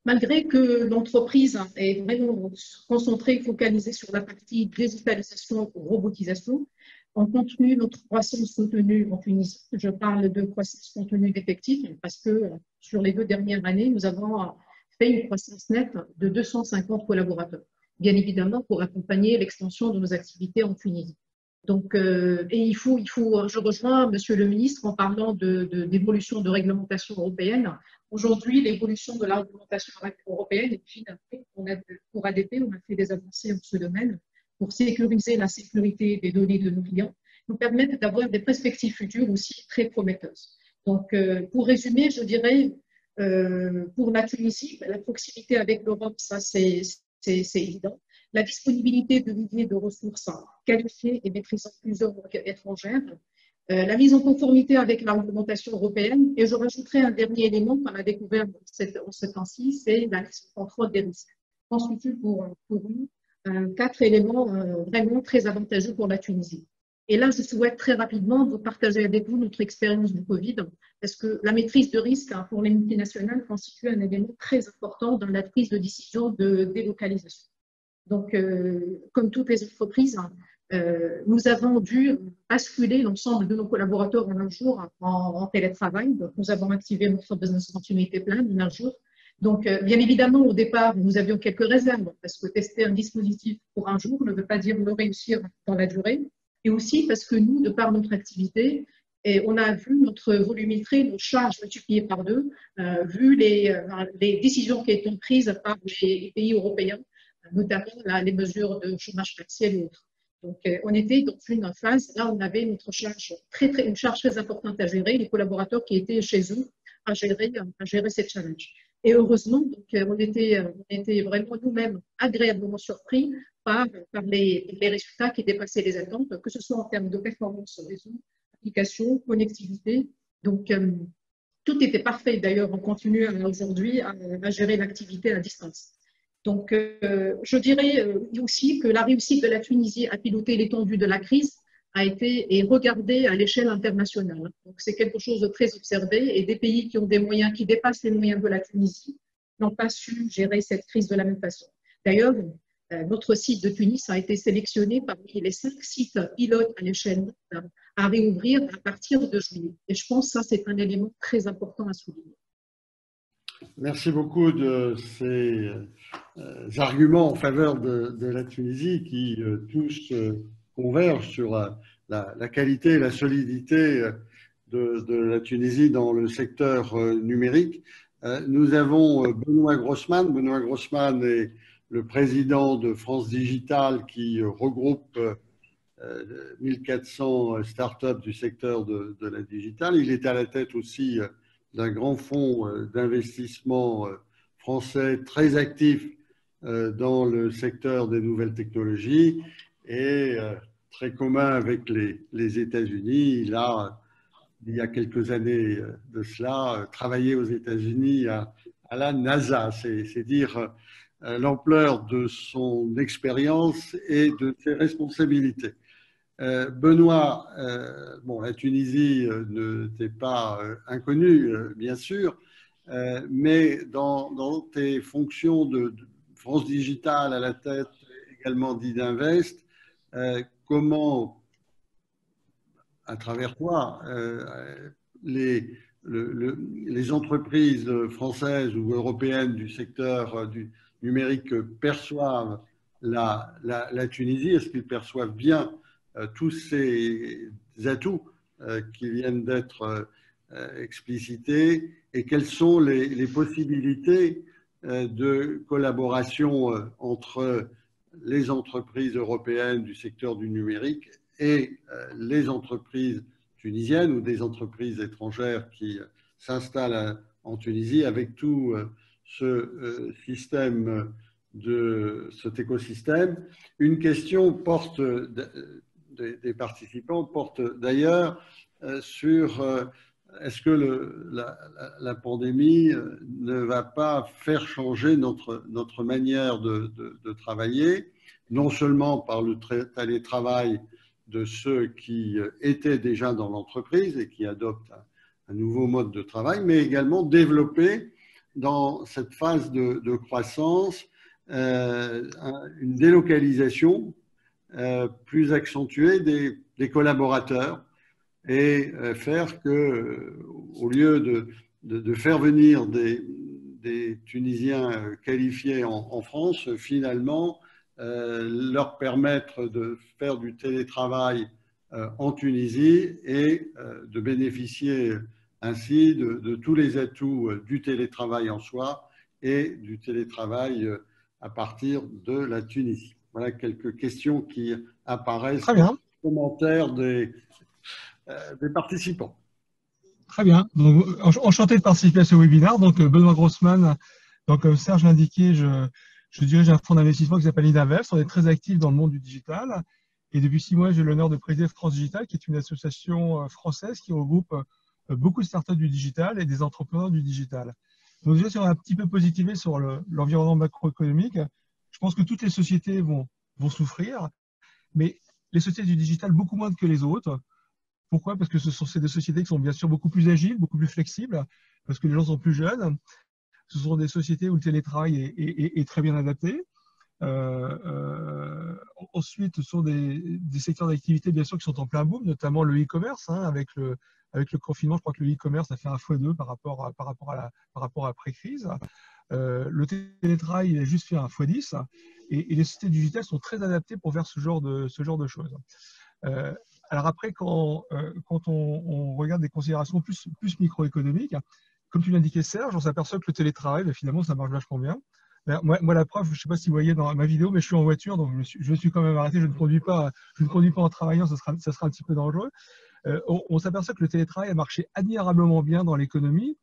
Malgré que l'entreprise est vraiment concentrée, focalisée sur la partie digitalisation, robotisation, on continue notre croissance soutenue en Tunisie. Je parle de croissance contenue d'effectifs parce que sur les 2 dernières années, nous avons fait une croissance nette de 250 collaborateurs, bien évidemment pour accompagner l'extension de nos activités en Tunisie. Donc, je rejoins Monsieur le ministre en parlant d'évolution de réglementation européenne. Aujourd'hui, l'évolution de la réglementation européenne est finalement, pour ADP, on a fait des avancées en ce domaine pour sécuriser la sécurité des données de nos clients, nous permettent d'avoir des perspectives futures aussi très prometteuses. Donc, pour résumer, je dirais, pour la Tunisie, la proximité avec l'Europe, ça c'est évident. La disponibilité de viviers de ressources qualifiées et maîtrisant plusieurs langues étrangères, la mise en conformité avec la réglementation européenne, et je rajouterai un dernier élément qu'on a découvert en ce temps-ci, c'est la mise en contrôle des risques. Constitue pour nous 4 éléments vraiment très avantageux pour la Tunisie. Et là, je souhaite très rapidement vous partager avec vous notre expérience du Covid, parce que la maîtrise de risque pour les multinationales constitue un élément très important dans la prise de décision de délocalisation. Donc, comme toutes les entreprises, nous avons dû basculer l'ensemble de nos collaborateurs en un jour en télétravail. Donc, nous avons activé notre business continuity plan en un jour. Donc, bien évidemment, au départ, nous avions quelques réserves parce que tester un dispositif pour un jour ne veut pas dire le réussir dans la durée. Et aussi parce que nous, de par notre activité, on a vu notre volumétrie, nos charges multipliées par 2, vu les décisions qui ont été prises par les pays européens, notamment les mesures de chômage partiel et autres. Donc, on était dans une phase, là, on avait une charge très importante à gérer, les collaborateurs qui étaient chez eux à gérer ces challenges. Et heureusement, donc, on était vraiment nous-mêmes agréablement surpris par les résultats qui dépassaient les attentes, que ce soit en termes de performance réseau, application, connectivité. Donc, tout était parfait. D'ailleurs, on continue aujourd'hui à gérer l'activité à distance. Donc, je dirais aussi que la réussite de la Tunisie à piloter l'étendue de la crise a été regardée à l'échelle internationale. Donc, c'est quelque chose de très observé et des pays qui ont des moyens qui dépassent les moyens de la Tunisie n'ont pas su gérer cette crise de la même façon. D'ailleurs, notre site de Tunis a été sélectionné parmi les 5 sites pilotes à l'échelle mondiale à réouvrir à partir de juillet. Et je pense que ça, c'est un élément très important à souligner. Merci beaucoup de ces arguments en faveur de la Tunisie qui tous convergent sur la qualité et la solidité de la Tunisie dans le secteur numérique. Nous avons Benoît Grossman. Benoît Grossman est le président de France Digital qui regroupe 1400 startups du secteur de la digitale. Il est à la tête aussi d'un grand fonds d'investissement français très actif dans le secteur des nouvelles technologies et très commun avec les États-Unis. Il y a quelques années de cela, travaillé aux États-Unis à la NASA. C'est dire l'ampleur de son expérience et de ses responsabilités. Benoît, la Tunisie ne t'est pas inconnue, bien sûr, mais dans tes fonctions de France Digital à la tête également d'Idinvest, comment, à travers toi, les les entreprises françaises ou européennes du secteur du numérique perçoivent la Tunisie? Est-ce qu'ils perçoivent bien tous ces atouts qui viennent d'être explicités, et quelles sont les possibilités de collaboration entre les entreprises européennes du secteur du numérique et les entreprises tunisiennes ou des entreprises étrangères qui s'installent en Tunisie, avec tout ce système, cet écosystème. Une question porte, des participants porte d'ailleurs sur est-ce que la pandémie ne va pas faire changer notre manière de travailler, non seulement par le télétravail de ceux qui étaient déjà dans l'entreprise et qui adoptent un nouveau mode de travail, mais également développer dans cette phase de croissance une délocalisation plus accentuée des collaborateurs, et faire que, au lieu de faire venir des Tunisiens qualifiés en France, finalement, leur permettre de faire du télétravail en Tunisie et de bénéficier ainsi de tous les atouts du télétravail en soi et du télétravail à partir de la Tunisie. Voilà quelques questions qui apparaissent dans les commentaires des participants. Très bien. Donc, enchanté de participer à ce webinaire. Donc, Benoît Grossman, donc, comme Serge l'a indiqué, je dirige un fonds d'investissement qui s'appelle Inavest. On est très actifs dans le monde du digital. Et depuis 6 mois, j'ai l'honneur de présider France Digital, qui est une association française qui regroupe beaucoup de startups du digital et des entrepreneurs du digital. Donc, déjà, si on a un petit peu positivé sur l'environnement macroéconomique, je pense que toutes les sociétés vont souffrir, mais les sociétés du digital beaucoup moins que les autres. Pourquoi? Parce que ce sont des sociétés qui sont bien sûr beaucoup plus agiles, beaucoup plus flexibles, parce que les gens sont plus jeunes. Ce sont des sociétés où le télétravail est très bien adapté. Ensuite, ce sont des secteurs d'activité bien sûr qui sont en plein boom, notamment le e-commerce. Avec le confinement, je crois que le e-commerce a fait un x2 par rapport à pré-crise. Le télétravail, il a juste fait un x10. Et les sociétés digitales sont très adaptées pour faire ce genre de choses. Alors après, quand on regarde des considérations plus microéconomiques, comme tu l'indiquais Serge, on s'aperçoit que le télétravail, finalement, ça marche vachement bien. Moi, la preuve, je ne sais pas si vous voyez dans ma vidéo, mais je suis en voiture, donc je me suis quand même arrêté. Je ne conduis pas en travaillant, ça sera un petit peu dangereux. On s'aperçoit que le télétravail a marché admirablement bien dans l'économie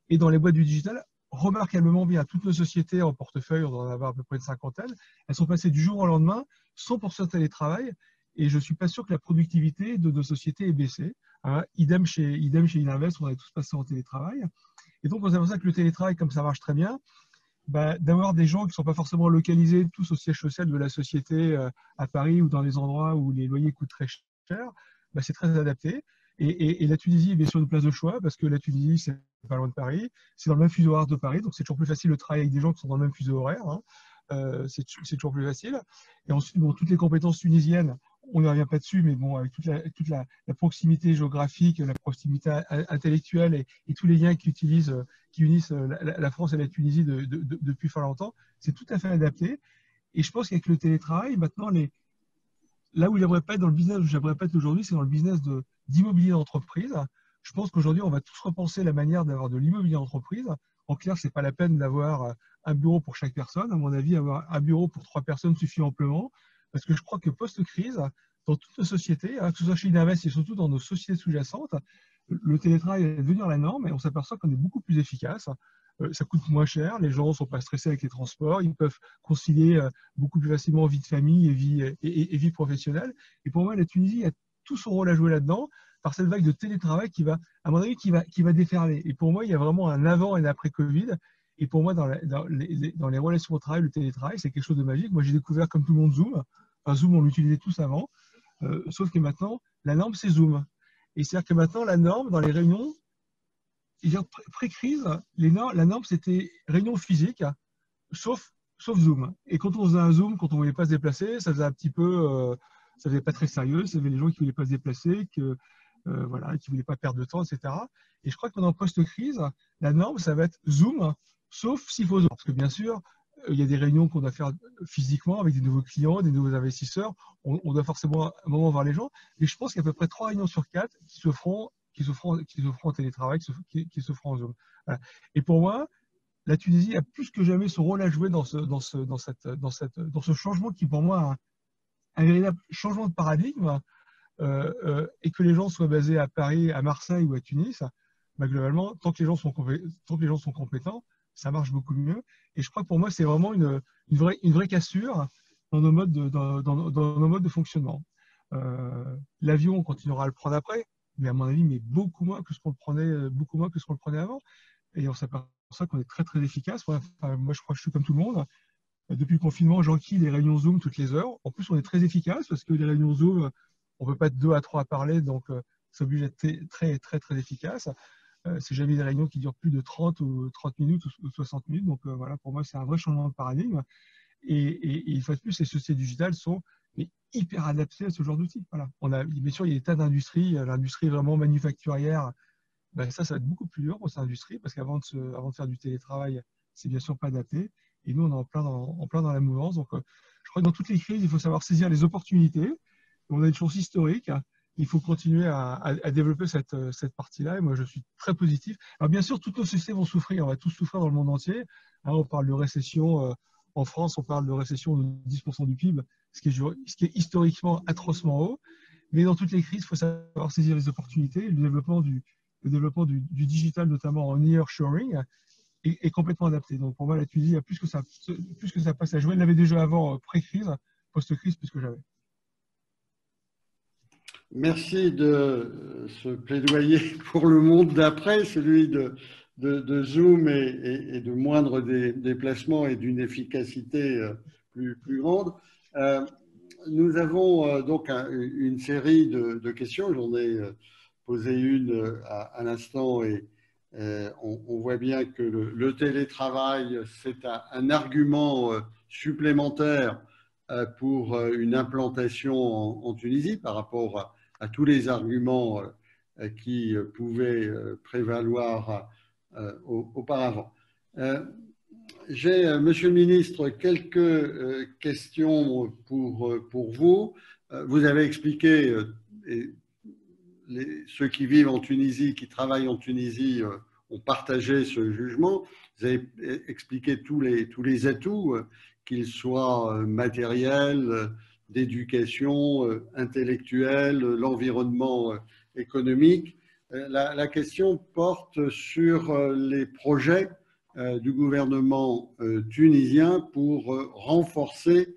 et dans les boîtes du digital, remarquablement bien. Toutes nos sociétés en portefeuille, on en a à peu près une cinquantaine, elles sont passées du jour au lendemain 100% télétravail. Et je ne suis pas sûr que la productivité de nos sociétés ait baissé. Idem chez Inavest, on est tous passés en télétravail. Et donc, on s'aperçoit que le télétravail, comme ça marche très bien, d'avoir des gens qui ne sont pas forcément localisés tous au siège social de la société à Paris ou dans des endroits où les loyers coûtent très cher, c'est très adapté. Et la Tunisie est bien sûr une place de choix, parce que la Tunisie, c'est pas loin de Paris, c'est dans le même fuseau horaire de Paris, donc c'est toujours plus facile de travailler avec des gens qui sont dans le même fuseau horaire. C'est toujours plus facile. Et ensuite, toutes les compétences tunisiennes, on ne revient pas dessus, mais bon, avec toute la proximité géographique, la proximité intellectuelle et tous les liens qui unissent la France et la Tunisie depuis fort longtemps, c'est tout à fait adapté. Et je pense qu'avec le télétravail, maintenant, là où j'aimerais pas être dans le business, où j'aimerais pas être aujourd'hui, c'est dans le business d'immobilier d'entreprise. Je pense qu'aujourd'hui, on va tous repenser la manière d'avoir de l'immobilier d'entreprise. En clair, ce n'est pas la peine d'avoir un bureau pour chaque personne. À mon avis, avoir un bureau pour 3 personnes suffit amplement. Parce que je crois que post-crise, dans toutes nos sociétés, que ce soit chez Inavest et surtout dans nos sociétés sous-jacentes, le télétravail est devenir la norme et on s'aperçoit qu'on est beaucoup plus efficace. Ça coûte moins cher, les gens ne sont pas stressés avec les transports, ils peuvent concilier beaucoup plus facilement vie de famille et vie professionnelle. Et pour moi, la Tunisie a tout son rôle à jouer là-dedans, par cette vague de télétravail qui va, à mon avis, qui va déferler. Et pour moi, il y a vraiment un avant et un après Covid. Et pour moi, dans les relations au travail, le télétravail, c'est quelque chose de magique. Moi, j'ai découvert, comme tout le monde, Zoom. Zoom, on l'utilisait tous avant. Sauf que maintenant, la norme, c'est Zoom. Et c'est-à-dire que maintenant, la norme, dans les réunions, pré-crise, la norme, c'était réunion physique, sauf Zoom. Et quand on faisait un Zoom, quand on ne voulait pas se déplacer, ça faisait un petit peu... ça faisait pas très sérieux. Ça avait les gens qui ne voulaient pas se déplacer, voilà, qui ne voulaient pas perdre de temps, etc. Et je crois que pendant post-crise, la norme, ça va être Zoom, sauf s'il faut Zoom. Parce que bien sûr, il y a des réunions qu'on doit faire physiquement avec des nouveaux clients, des nouveaux investisseurs. On doit forcément à un moment voir les gens. Et je pense qu'il y a à peu près 3 réunions sur 4 qui se feront en télétravail, qui se feront en Zoom. Voilà. Et pour moi, la Tunisie a plus que jamais son rôle à jouer dans ce changement qui, pour moi, un véritable changement de paradigme. Et que les gens soient basés à Paris, à Marseille ou à Tunis, bah, globalement, tant que les gens sont compétents, ça marche beaucoup mieux. Et je crois que pour moi, c'est vraiment une vraie cassure dans nos modes de fonctionnement. L'avion, on continuera à le prendre après, mais à mon avis, mais beaucoup moins que ce qu'on le prenait avant. Et on s'aperçoit qu'on est très très efficace. Moi, je crois que je suis comme tout le monde. Depuis le confinement, j'enquille les réunions Zoom toutes les heures. En plus, on est très efficace parce que les réunions Zoom, on ne peut pas être 2 à 3 à parler, donc ça oblige à être très, très, très efficace. C'est jamais des réunions qui durent plus de 30 minutes ou 60 minutes. Donc voilà, pour moi, c'est un vrai changement de paradigme. Et une fois de plus, les sociétés digitales sont hyper adaptées à ce genre d'outils. Voilà. Bien sûr, il y a des tas d'industries. L'industrie vraiment manufacturière, ben ça va être beaucoup plus dur pour cette industrie parce qu'avant de faire du télétravail, c'est bien sûr pas adapté. Et nous, on est en plein dans la mouvance. Donc, je crois que dans toutes les crises, il faut savoir saisir les opportunités. On a une chance historique. Il faut continuer à développer cette partie-là. Et moi, je suis très positif. Alors, bien sûr, toutes nos sociétés vont souffrir. On va tous souffrir dans le monde entier. Hein, on parle de récession. En France, on parle de récession de 10% du PIB, ce qui est historiquement atrocement haut. Mais dans toutes les crises, il faut savoir saisir les opportunités. Le développement du digital, notamment en nearshoring, est complètement adapté. Donc, pour moi, la Tunisie a plus que ça passe à jouer. Elle l'avait déjà avant, pré-crise, post-crise, plus que jamais. Merci de ce plaidoyer pour le monde d'après, celui de Zoom et de moindres déplacements et d'une efficacité plus grande. Nous avons donc une série de questions. J'en ai posé une à l'instant et on voit bien que le télétravail, c'est un argument supplémentaire pour une implantation en Tunisie par rapport à tous les arguments qui pouvaient prévaloir auparavant. J'ai, Monsieur le Ministre, quelques questions pour vous. Vous avez expliqué, ceux qui vivent en Tunisie, qui travaillent en Tunisie, ont partagé ce jugement. Vous avez expliqué tous les atouts, qu'ils soient matériels, d'éducation, intellectuelle, l'environnement économique. La question porte sur les projets du gouvernement tunisien pour renforcer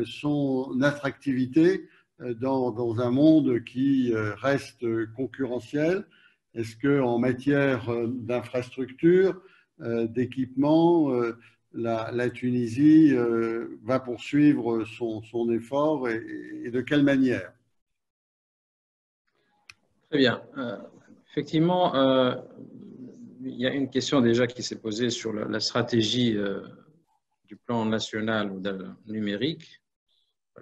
son attractivité dans un monde qui reste concurrentiel. Est-ce qu'en matière d'infrastructure, d'équipement, la Tunisie va poursuivre son effort et de quelle manière? Très bien. Effectivement, il y a une question déjà qui s'est posée sur la stratégie du plan national numérique,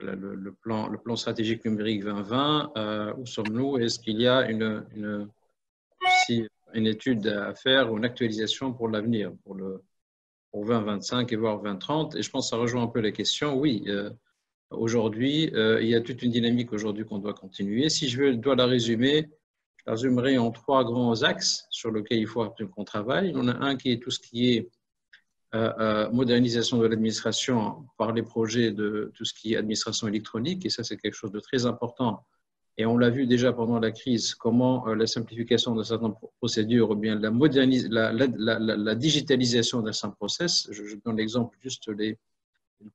le plan stratégique numérique 2020. Où sommes-nous? Est-ce qu'il y a aussi une étude à faire ou une actualisation pour l'avenir, pour 2025 et voire 2030? Et je pense que ça rejoint un peu la question. Oui, aujourd'hui, il y a toute une dynamique aujourd'hui qu'on doit continuer. Si je dois la résumer, je la résumerai en 3 grands axes sur lesquels il faut qu'on travaille. On a un qui est tout ce qui est modernisation de l'administration par les projets de tout ce qui est administration électronique. Et ça, c'est quelque chose de très important. Et on l'a vu déjà pendant la crise, comment la simplification de certaines procédures ou bien la digitalisation d'un certain process. Je donne l'exemple juste le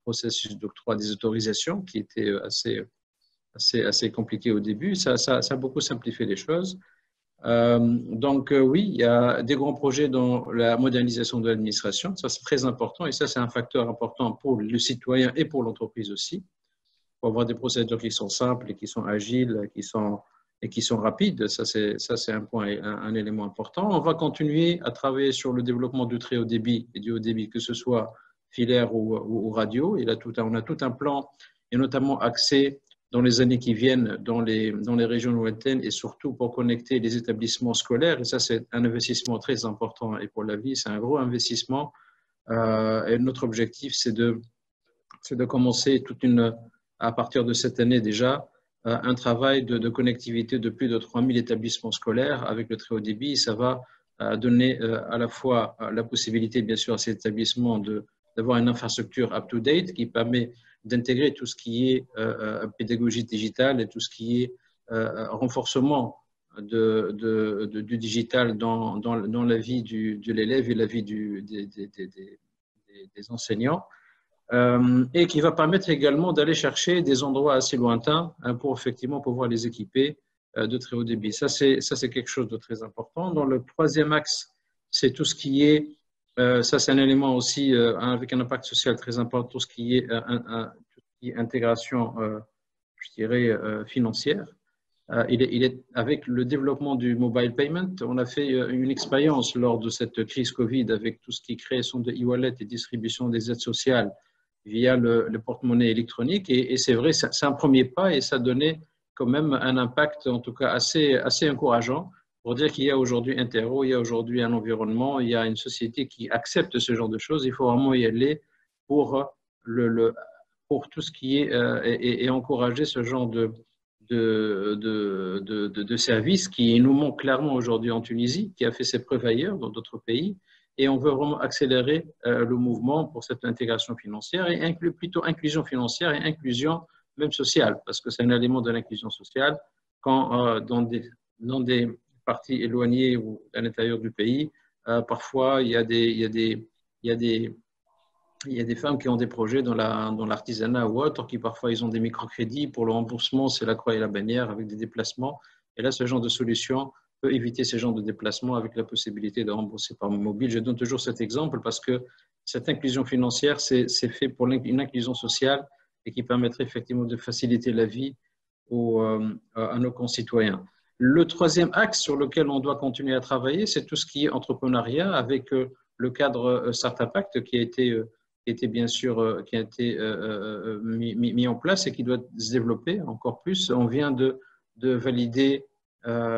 processus d'octroi des autorisations qui était assez compliqué au début. Ça a beaucoup simplifié les choses. Donc oui, il y a des grands projets dans la modernisation de l'administration. Ça, c'est très important et ça, c'est un facteur important pour le citoyen et pour l'entreprise aussi. Pour avoir des procédures qui sont simples et qui sont agiles et qui sont rapides. Ça, c'est un point, un élément important. On va continuer à travailler sur le développement du très haut débit et du haut débit, que ce soit filaire ou radio. On a tout un plan, et notamment axé dans les années qui viennent dans les régions lointaines et surtout pour connecter les établissements scolaires. Et ça, c'est un investissement très important et pour la vie, c'est un gros investissement. Et notre objectif, c'est de commencer à partir de cette année déjà, un travail de connectivité de plus de 3000 établissements scolaires avec le très haut débit. Ça va donner à la fois la possibilité, bien sûr, à ces établissements d'avoir une infrastructure up-to-date qui permet d'intégrer tout ce qui est pédagogie digitale et tout ce qui est renforcement du digital dans la vie de l'élève et la vie des enseignants. Et qui va permettre également d'aller chercher des endroits assez lointains pour effectivement pouvoir les équiper de très haut débit. Ça, c'est quelque chose de très important. Dans le troisième axe, c'est tout ce qui est, ça c'est un élément aussi avec un impact social très important, tout ce qui est intégration, je dirais, financière. Avec le développement du mobile payment, on a fait une expérience lors de cette crise Covid avec tout ce qui est création de e-wallet et distribution des aides sociales via le porte-monnaie électronique. Et c'est vrai, c'est un premier pas et ça donnait quand même un impact, en tout cas assez encourageant, pour dire qu'il y a aujourd'hui un terreau, il y a aujourd'hui un environnement, il y a une société qui accepte ce genre de choses. Il faut vraiment y aller pour tout ce qui est et encourager ce genre de services qui nous manque clairement aujourd'hui en Tunisie, qui a fait ses preuves ailleurs dans d'autres pays. Et on veut vraiment accélérer le mouvement pour cette intégration financière et plutôt inclusion financière et inclusion même sociale, parce que c'est un élément de l'inclusion sociale quand dans des parties éloignées ou à l'intérieur du pays, parfois il y a des femmes qui ont des projets dans l'artisanat ou autre, qui parfois ils ont des microcrédits. Pour le remboursement, c'est la croix et la bannière avec des déplacements. Et là, ce genre de solution peut éviter ces genres de déplacements avec la possibilité de rembourser par mobile. Je donne toujours cet exemple parce que cette inclusion financière, c'est fait pour une inclusion sociale et qui permettrait effectivement de faciliter la vie à nos concitoyens. Le troisième axe sur lequel on doit continuer à travailler, c'est tout ce qui est entrepreneuriat avec le cadre Startup Act qui a été bien sûr mis en place et qui doit se développer encore plus. On vient de valider un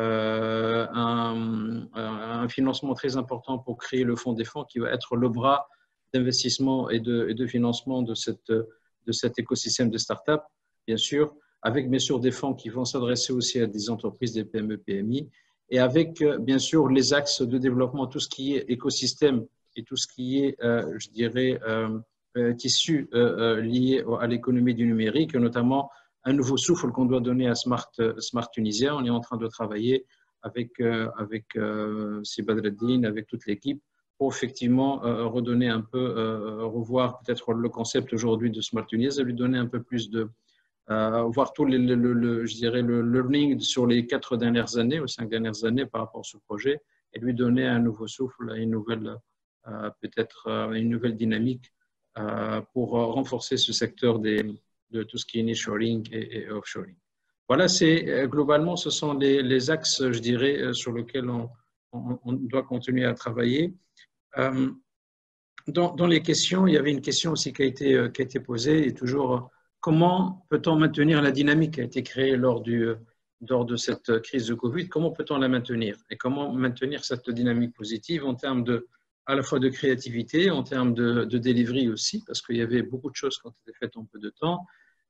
financement très important pour créer le fonds des fonds qui va être le bras d'investissement et de financement de cet écosystème de start-up, bien sûr, avec bien sûr des fonds qui vont s'adresser aussi à des entreprises, des PME, PMI, et avec bien sûr les axes de développement, tout ce qui est écosystème et tout ce qui est, je dirais, tissu lié à l'économie du numérique, notamment un nouveau souffle qu'on doit donner à Smart Tunisien. On est en train de travailler avec Sibadreddine, avec toute l'équipe, pour effectivement redonner un peu, revoir peut-être le concept aujourd'hui de Smart Tunis et lui donner un peu plus voir tout je dirais, le learning sur les 4 dernières années ou 5 dernières années par rapport à ce projet et lui donner un nouveau souffle, peut-être une nouvelle dynamique pour renforcer ce secteur de tout ce qui est nearshoring et offshoring. Voilà, globalement, ce sont les axes, je dirais, sur lesquels on doit continuer à travailler. Dans les questions, il y avait une question aussi qui a été posée, et toujours, comment peut-on maintenir la dynamique qui a été créée lors de cette crise de Covid? Comment peut-on la maintenir? Et comment maintenir cette dynamique positive en termes à la fois de créativité, en termes de delivery aussi, parce qu'il y avait beaucoup de choses qui ont été faites en peu de temps.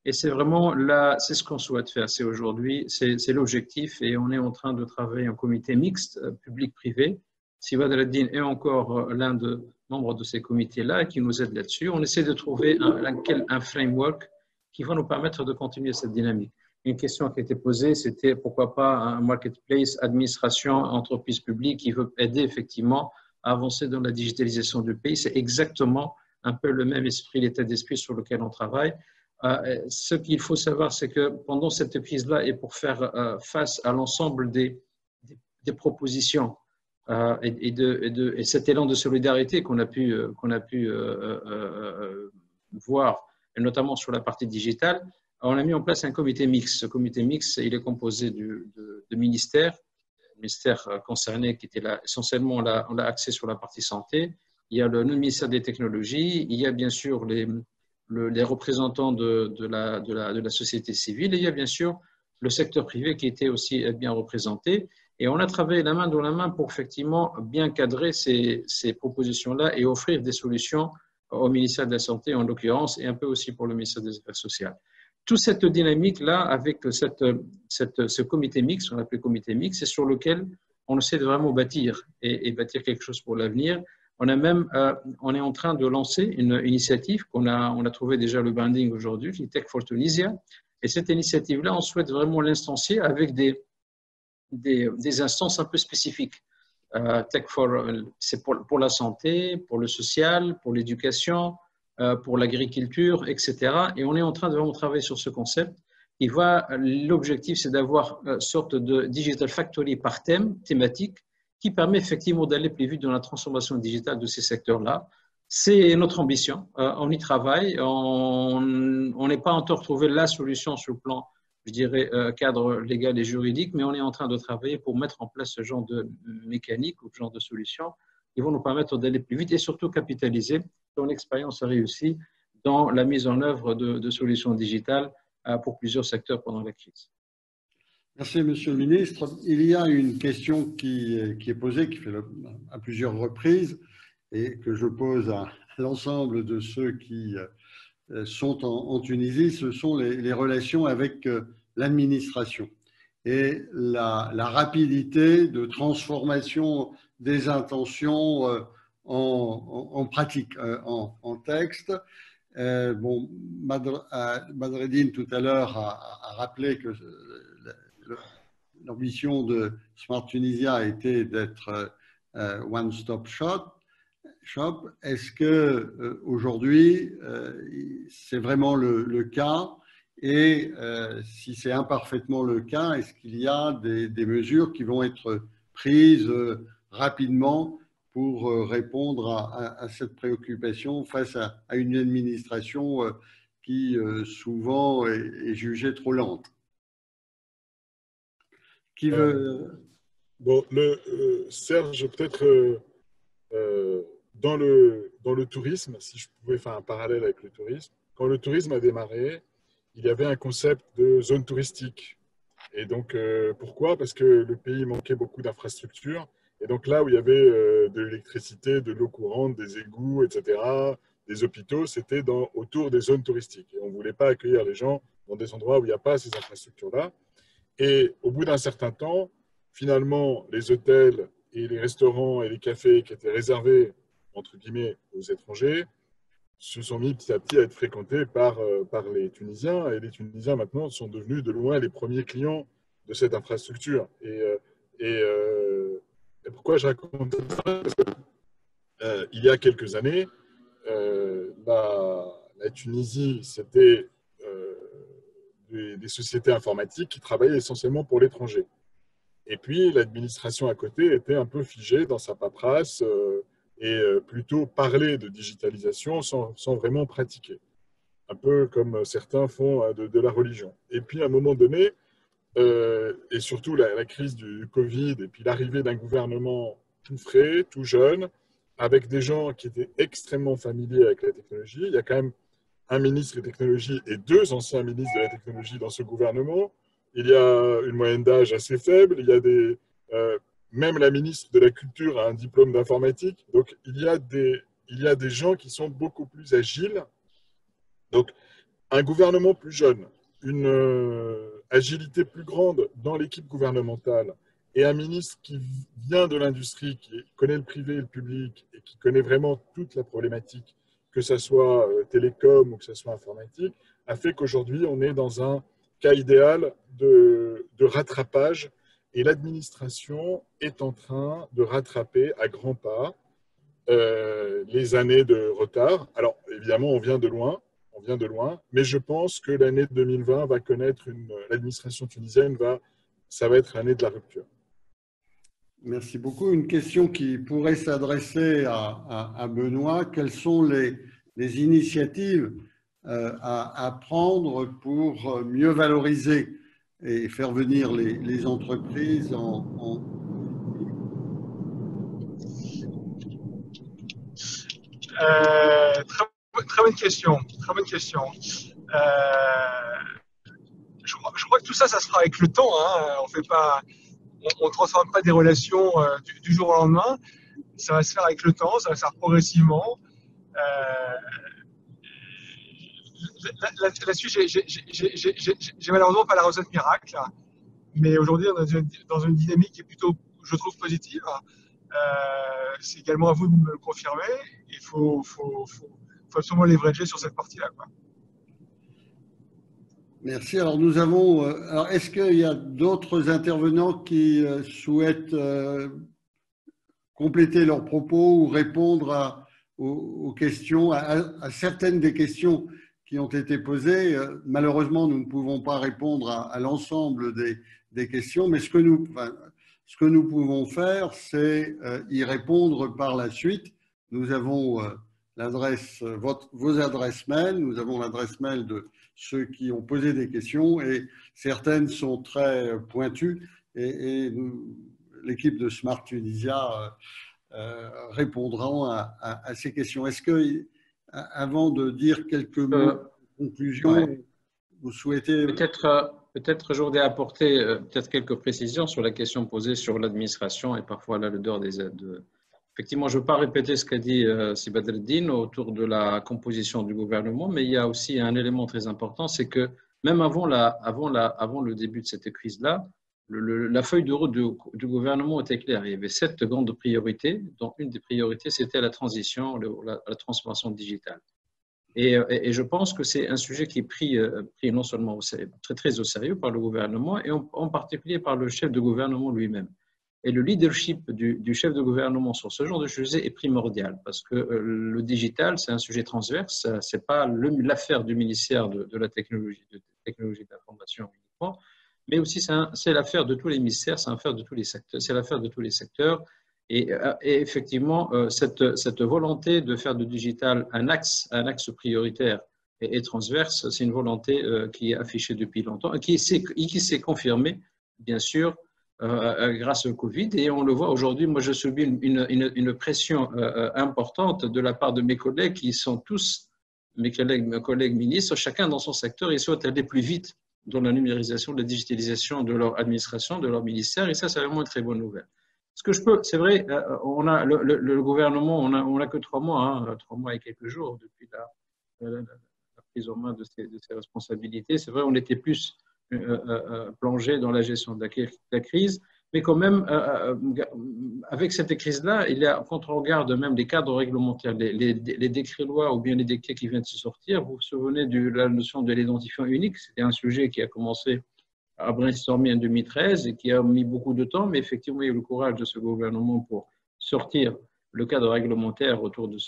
Et c'est vraiment là, c'est ce qu'on souhaite faire. C'est aujourd'hui, c'est l'objectif, et on est en train de travailler en comité mixte, public-privé. Sibadreddine est encore l'un des membres de ces comités-là qui nous aide là-dessus. On essaie de trouver un framework qui va nous permettre de continuer cette dynamique. Une question qui a été posée, c'était pourquoi pas un marketplace, administration, entreprise publique qui veut aider effectivement à avancer dans la digitalisation du pays. C'est exactement un peu le même esprit, l'état d'esprit sur lequel on travaille. Ce qu'il faut savoir, c'est que pendant cette crise-là, et pour faire face à l'ensemble des propositions et cet élan de solidarité qu'on a pu voir, et notamment sur la partie digitale, on a mis en place un comité mixte. Ce comité mixte, il est composé de ministères concernés qui étaient là. Essentiellement, on l'a axé sur la partie santé. Il y a le ministère des Technologies, il y a bien sûr les représentants de la société civile, et il y a bien sûr le secteur privé qui était aussi bien représenté. Et on a travaillé la main dans la main pour effectivement bien cadrer ces propositions-là et offrir des solutions au ministère de la Santé en l'occurrence, et un peu aussi pour le ministère des Affaires sociales. Toute cette dynamique-là, avec ce comité mixte, on appelle comité mixte, c'est sur lequel on essaie de vraiment bâtir et bâtir quelque chose pour l'avenir. On est en train de lancer une initiative on a trouvé déjà le branding aujourd'hui, qui est Tech for Tunisia. Et cette initiative-là, on souhaite vraiment l'instancier avec des instances un peu spécifiques. Tech for, c'est pour la santé, pour le social, pour l'éducation, pour l'agriculture, etc. Et on est en train de vraiment travailler sur ce concept. L'objectif, c'est d'avoir une sorte de digital factory par thème, thématique, qui permet effectivement d'aller plus vite dans la transformation digitale de ces secteurs-là. C'est notre ambition. On y travaille. On n'est pas encore trouvé la solution sur le plan, je dirais, cadre légal et juridique, mais on est en train de travailler pour mettre en place ce genre de mécanique ou ce genre de solution qui vont nous permettre d'aller plus vite et surtout capitaliser sur l'expérience réussie dans la mise en œuvre de solutions digitales pour plusieurs secteurs pendant la crise. Merci, Monsieur le Ministre. Il y a une question qui est posée, qui fait à plusieurs reprises, et que je pose à l'ensemble de ceux qui sont en Tunisie, ce sont les relations avec l'administration et la rapidité de transformation des intentions en pratique, en texte. Badreddine tout à l'heure a rappelé que l'ambition de Smart Tunisia était d'être one-stop shop. Est-ce que aujourd'hui c'est vraiment le cas, et si c'est imparfaitement le cas, est-ce qu'il y a des mesures qui vont être prises rapidement pour répondre à cette préoccupation face à une administration qui souvent est jugée trop lente? Qui veut... Bon, Serge, peut-être dans le tourisme, si je pouvais faire un parallèle avec le tourisme, quand le tourisme a démarré, il y avait un concept de zone touristique. Et donc, pourquoi? Parce que le pays manquait beaucoup d'infrastructures. Et donc là où il y avait de l'électricité, de l'eau courante, des égouts, etc., des hôpitaux, c'était autour des zones touristiques. Et on ne voulait pas accueillir les gens dans des endroits où il n'y a pas ces infrastructures-là. Et au bout d'un certain temps, finalement, les hôtels et les restaurants et les cafés qui étaient réservés, entre guillemets, aux étrangers, se sont mis petit à petit à être fréquentés par les Tunisiens. Et les Tunisiens, maintenant, sont devenus de loin les premiers clients de cette infrastructure. Et pourquoi je raconte ça? Parce que, il y a quelques années, la Tunisie, c'était des sociétés informatiques qui travaillaient essentiellement pour l'étranger. Et puis, l'administration à côté était un peu figée dans sa paperasse et plutôt parler de digitalisation sans vraiment pratiquer. Un peu comme certains font de la religion. Et puis, à un moment donné, et surtout la crise du Covid et puis l'arrivée d'un gouvernement tout frais, tout jeune, avec des gens qui étaient extrêmement familiers avec la technologie. Il y a quand même un ministre des technologies et 2 anciens ministres de la technologie dans ce gouvernement. Il y a une moyenne d'âge assez faible. Il y a même la ministre de la Culture a un diplôme d'informatique. Donc, il y a des gens qui sont beaucoup plus agiles. Donc, un gouvernement plus jeune, une agilité plus grande dans l'équipe gouvernementale et un ministre qui vient de l'industrie, qui connaît le privé et le public et qui connaît vraiment toute la problématique, que ce soit télécom ou que ce soit informatique, a fait qu'aujourd'hui, on est dans un cas idéal de rattrapage et l'administration est en train de rattraper à grands pas les années de retard. Alors, évidemment, on vient de loin, mais je pense que l'année 2020 va connaître l'administration tunisienne, ça va être l'année de la rupture. Merci beaucoup. Une question qui pourrait s'adresser à Benoît. Quelles sont les initiatives à prendre pour mieux valoriser et faire venir les entreprises très bonne question. Très bonne question. Je crois que tout ça, ça se fera avec le temps. Hein. On ne transforme pas des relations du jour au lendemain. Ça va se faire avec le temps, ça va se faire progressivement. Là-dessus, j'ai malheureusement pas la recette miracle. Mais aujourd'hui, on est dans une dynamique qui est plutôt, je trouve, positive. C'est également à vous de me le confirmer. Il faut absolument leverager sur cette partie-là. Merci. Alors, nous avons. Alors, est-ce qu'il y a d'autres intervenants qui souhaitent compléter leurs propos ou répondre aux questions, à certaines des questions qui ont été posées? Malheureusement, nous ne pouvons pas répondre à l'ensemble des questions, mais ce que nous pouvons faire, c'est y répondre par la suite. Nous avons vos adresses mail, nous avons l'adresse mail de ceux qui ont posé des questions et certaines sont très pointues et l'équipe de Smart Tunisia répondra à ces questions. Est-ce que, avant de dire quelques mots de conclusion, vous souhaitez… Peut-être je voudrais apporter peut-être quelques précisions sur la question posée sur l'administration et parfois la lourdeur des aides. Effectivement, je ne veux pas répéter ce qu'a dit Sibadreddine autour de la composition du gouvernement, mais il y a aussi un élément très important, c'est que même avant le début de cette crise-là, la feuille de route du gouvernement était claire. Il y avait 7 grandes priorités, dont une des priorités, c'était la transition, la transformation digitale. Et je pense que c'est un sujet qui est pris non seulement très au sérieux par le gouvernement, et en particulier par le chef de gouvernement lui-même. Et le leadership du chef de gouvernement sur ce genre de sujet est primordial, parce que le digital, c'est un sujet transverse, ce n'est pas l'affaire du ministère de la technologie de l'information uniquement, mais aussi c'est l'affaire de tous les ministères, c'est l'affaire de tous les secteurs, c'est l'affaire de tous les secteurs. Et effectivement, cette volonté de faire du digital un axe prioritaire et transverse, c'est une volonté qui est affichée depuis longtemps et qui s'est confirmée, bien sûr, grâce au Covid. Et on le voit aujourd'hui, moi je subis une pression importante de la part de mes collègues qui sont tous mes collègues ministres, chacun dans son secteur, ils souhaitent aller plus vite dans la numérisation, la digitalisation de leur administration, de leur ministère. Et ça, c'est vraiment une très bonne nouvelle. C'est vrai, on a le gouvernement, on n'a que 3 mois, 3 mois et quelques jours depuis la prise en main de ses responsabilités. C'est vrai, on était plus plongé dans la gestion de la crise, mais quand même, avec cette crise-là, quand on regarde même les cadres réglementaires, les décrets-lois ou bien les décrets qui viennent de se sortir, vous vous souvenez de la notion de l'identifiant unique, c'était un sujet qui a commencé à brainstormer en 2013 et qui a mis beaucoup de temps, mais effectivement, il y a eu le courage de ce gouvernement pour sortir le cadre réglementaire autour de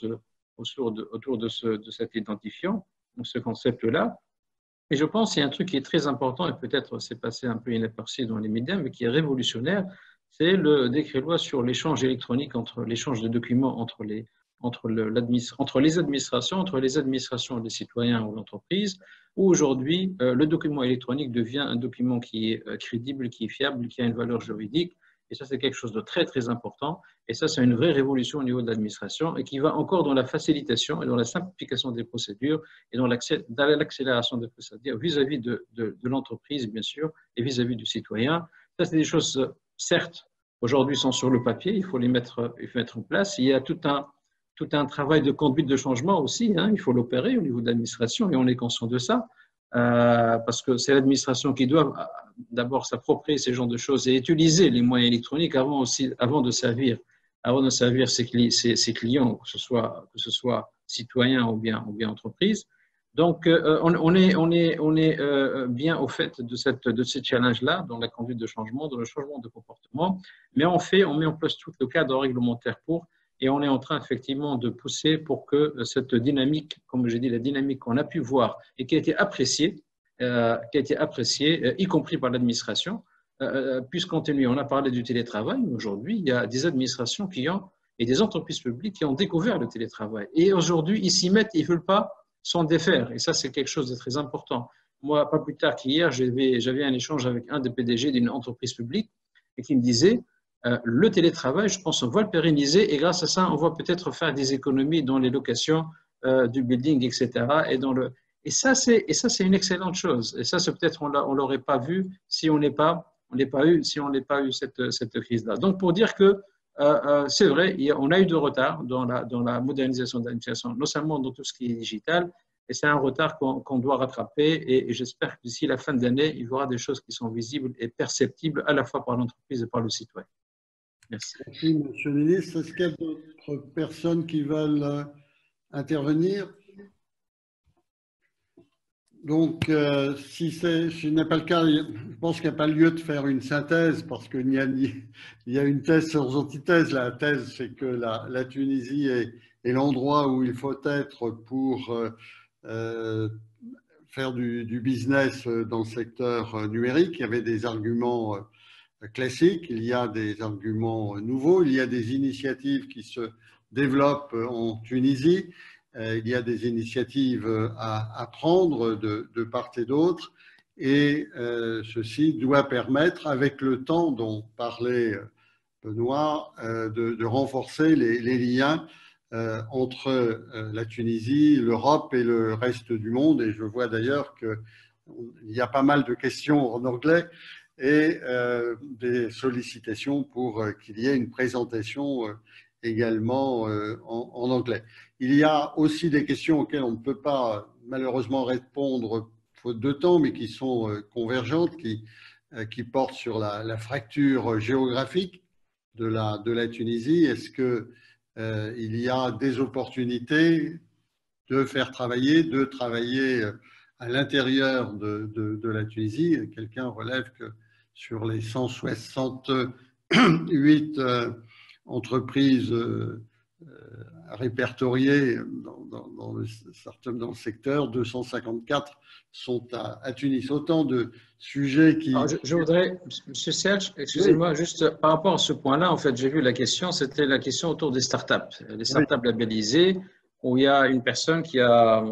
cet identifiant, ce concept-là. Et je pense qu'il y a un truc qui est très important, et peut-être c'est passé un peu inaperçu dans les médias, mais qui est révolutionnaire, c'est le décret-loi sur l'échange électronique, l'échange de documents entre les administrations des citoyens ou l'entreprise, où aujourd'hui, le document électronique devient un document qui est crédible, qui est fiable, qui a une valeur juridique. Et ça, c'est quelque chose de très, très important. Et ça, c'est une vraie révolution au niveau de l'administration et qui va encore dans la facilitation et dans la simplification des procédures et dans l'accélération des procédures vis-à-vis de l'entreprise, bien sûr, et vis-à-vis du citoyen. Ça, c'est des choses, certes, aujourd'hui, sont sur le papier. Il faut les mettre en place. Il y a tout un travail de conduite de changement aussi. Il faut l'opérer au niveau de l'administration et on est conscient de ça. Parce que c'est l'administration qui doit d'abord s'approprier ces genres de choses et utiliser les moyens électroniques avant de servir ses clients, que ce soit citoyens ou bien entreprises. Donc, on est bien au fait de ce challenge-là dans la conduite de changement, dans le changement de comportement, mais on met en place tout le cadre réglementaire et on est en train effectivement de pousser pour que cette dynamique, comme j'ai dit, la dynamique qu'on a pu voir et qui a été appréciée, y compris par l'administration, puisse continuer. On a parlé du télétravail, mais aujourd'hui, il y a des administrations et des entreprises publiques qui ont découvert le télétravail. Et aujourd'hui, ils s'y mettent, ils ne veulent pas s'en défaire. Et ça, c'est quelque chose de très important. Moi, pas plus tard qu'hier, j'avais un échange avec un des PDG d'une entreprise publique et qui me disait le télétravail, je pense, on va le pérenniser et grâce à ça, on va peut-être faire des économies dans les locations du building, etc. Et ça, c'est une excellente chose. Et ça, c'est peut-être on l'aurait pas vu si on n'est pas eu cette crise-là. Donc, pour dire que c'est vrai, on a eu de retard dans la modernisation de l'administration, non seulement dans tout ce qui est digital, et c'est un retard qu'on doit rattraper. Et j'espère que d'ici la fin de l'année, il y aura des choses qui sont visibles et perceptibles à la fois par l'entreprise et par le citoyen. Merci. Merci, Monsieur le ministre. Est-ce qu'il y a d'autres personnes qui veulent intervenir? Donc, si ce n'est pas le cas, je pense qu'il n'y a pas lieu de faire une synthèse parce qu'il y a une thèse sans antithèse. La thèse, c'est que la Tunisie est l'endroit où il faut être pour faire du business dans le secteur numérique. Il y avait des arguments classiques, il y a des arguments nouveaux, il y a des initiatives qui se développent en Tunisie. Il y a des initiatives à prendre de part et d'autre et ceci doit permettre, avec le temps dont parlait Benoît, de renforcer les liens entre la Tunisie, l'Europe et le reste du monde. Et je vois d'ailleurs qu'il y a pas mal de questions en anglais et des sollicitations pour qu'il y ait une présentation également en anglais. Il y a aussi des questions auxquelles on ne peut pas malheureusement répondre faute de temps, mais qui sont convergentes, qui portent sur la fracture géographique de la Tunisie. Est-ce qu'il y a des opportunités de travailler à l'intérieur de la Tunisie? Quelqu'un relève que sur les 168 entreprises répertoriées dans le secteur, 254 sont à Tunis. Autant de sujets qui… Alors, je voudrais, M. Serge, excusez-moi, oui. Juste par rapport à ce point-là, en fait, j'ai vu la question, c'était la question autour des startups. Les startups labellisées, où il y a une personne qui a,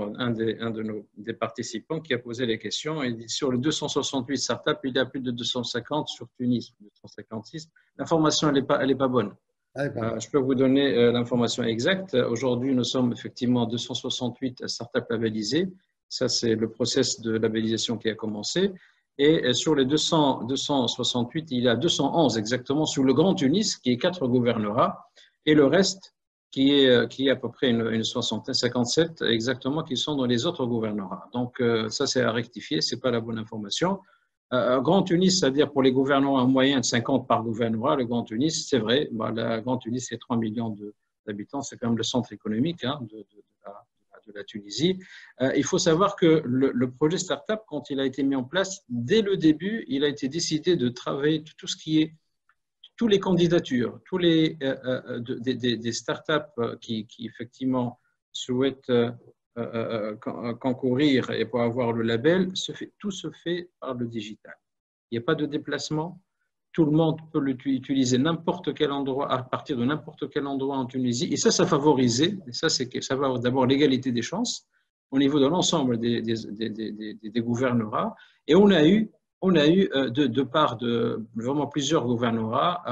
des participants qui a posé les questions et dit sur les 268 startups, il y a plus de 250 sur Tunis, 256. L'information, elle n'est pas bonne. Je peux vous donner l'information exacte. Aujourd'hui, nous sommes effectivement 268 startups labellisées. Ça, c'est le process de labellisation qui a commencé. Et sur les 268, il y a 211 exactement sur le Grand Tunis, qui est 4 gouvernorats, et le reste, qui est à peu près une soixantaine, 57 exactement, qui sont dans les autres gouvernorats. Donc, ça, c'est à rectifier, ce n'est pas la bonne information. Grand Tunis, c'est-à-dire pour les gouvernements en moyenne 50 par gouvernorat, le Grand Tunis, c'est vrai, le Grand Tunis, c'est 3 millions d'habitants, c'est quand même le centre économique de la Tunisie. Il faut savoir que le projet Startup, quand il a été mis en place, dès le début, il a été décidé de travailler tout ce qui est, toutes les candidatures, tous les des startups qui effectivement souhaitent concourir et pour avoir le label, tout se fait par le digital. Il n'y a pas de déplacement. Tout le monde peut l'utiliser n'importe quel endroit, à partir de n'importe quel endroit en Tunisie. Et ça favorisé. Et ça va d'abord l'égalité des chances au niveau de l'ensemble des gouvernorats. Et on a eu de part de vraiment plusieurs gouvernorats,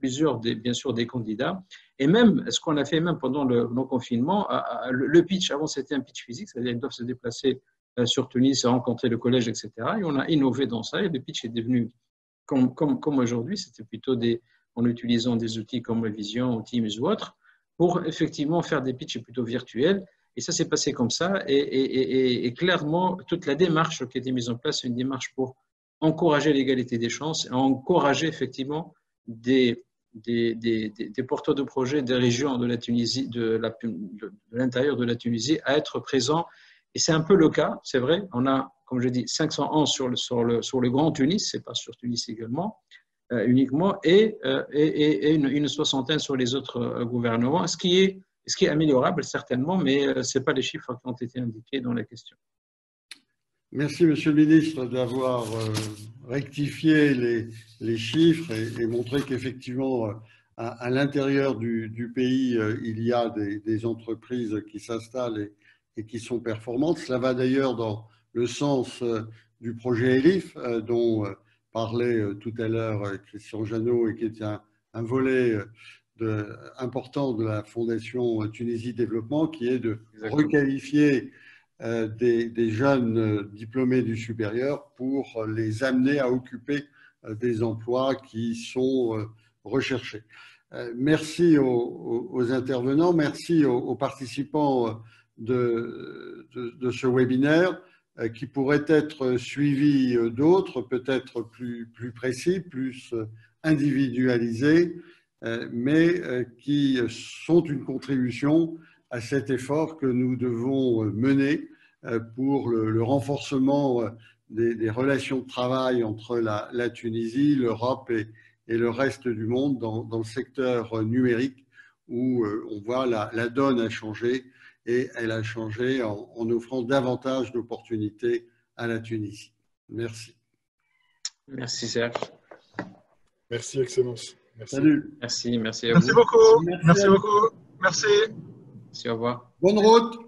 bien sûr des candidats. Et même, ce qu'on a fait même pendant le confinement, le pitch, avant c'était un pitch physique, c'est-à-dire qu'ils doivent se déplacer sur Tunis, rencontrer le collège, etc. Et on a innové dans ça et le pitch est devenu comme aujourd'hui, c'était plutôt en utilisant des outils comme Vision ou Teams ou autres, pour effectivement faire des pitchs plutôt virtuels. Et ça s'est passé comme ça. Et clairement, toute la démarche qui a été mise en place, c'est une démarche pour encourager l'égalité des chances, et encourager effectivement des porteurs de projets des régions de la Tunisie, de l'intérieur de la Tunisie, à être présents. Et c'est un peu le cas, c'est vrai. On a, comme je dis, 511 sur le Grand Tunis, c'est pas sur Tunis également, uniquement, et une soixantaine sur les autres gouvernements, ce qui est améliorable certainement, mais ce n'est pas les chiffres qui ont été indiqués dans la question. Merci, Monsieur le Ministre, d'avoir rectifié les chiffres et montré qu'effectivement, à l'intérieur du pays, il y a des entreprises qui s'installent et qui sont performantes. Cela va d'ailleurs dans le sens du projet ELIF, dont parlait tout à l'heure Christian Janot, et qui est un volet important de la Fondation Tunisie Développement, qui est de requalifier des jeunes diplômés du supérieur pour les amener à occuper des emplois qui sont recherchés. Merci aux intervenants, merci aux participants de ce webinaire qui pourrait être suivi d'autres, peut-être plus précis, plus individualisés, mais qui sont une contribution à cet effort que nous devons mener pour le renforcement des relations de travail entre la Tunisie, l'Europe et le reste du monde dans le secteur numérique où on voit la donne a changé et elle a changé en offrant davantage d'opportunités à la Tunisie. Merci. Merci Serge. Merci Excellence. Merci. Salut. Merci à Merci vous. beaucoup. Merci Merci beaucoup. Merci. Merci, au revoir. Bonne route.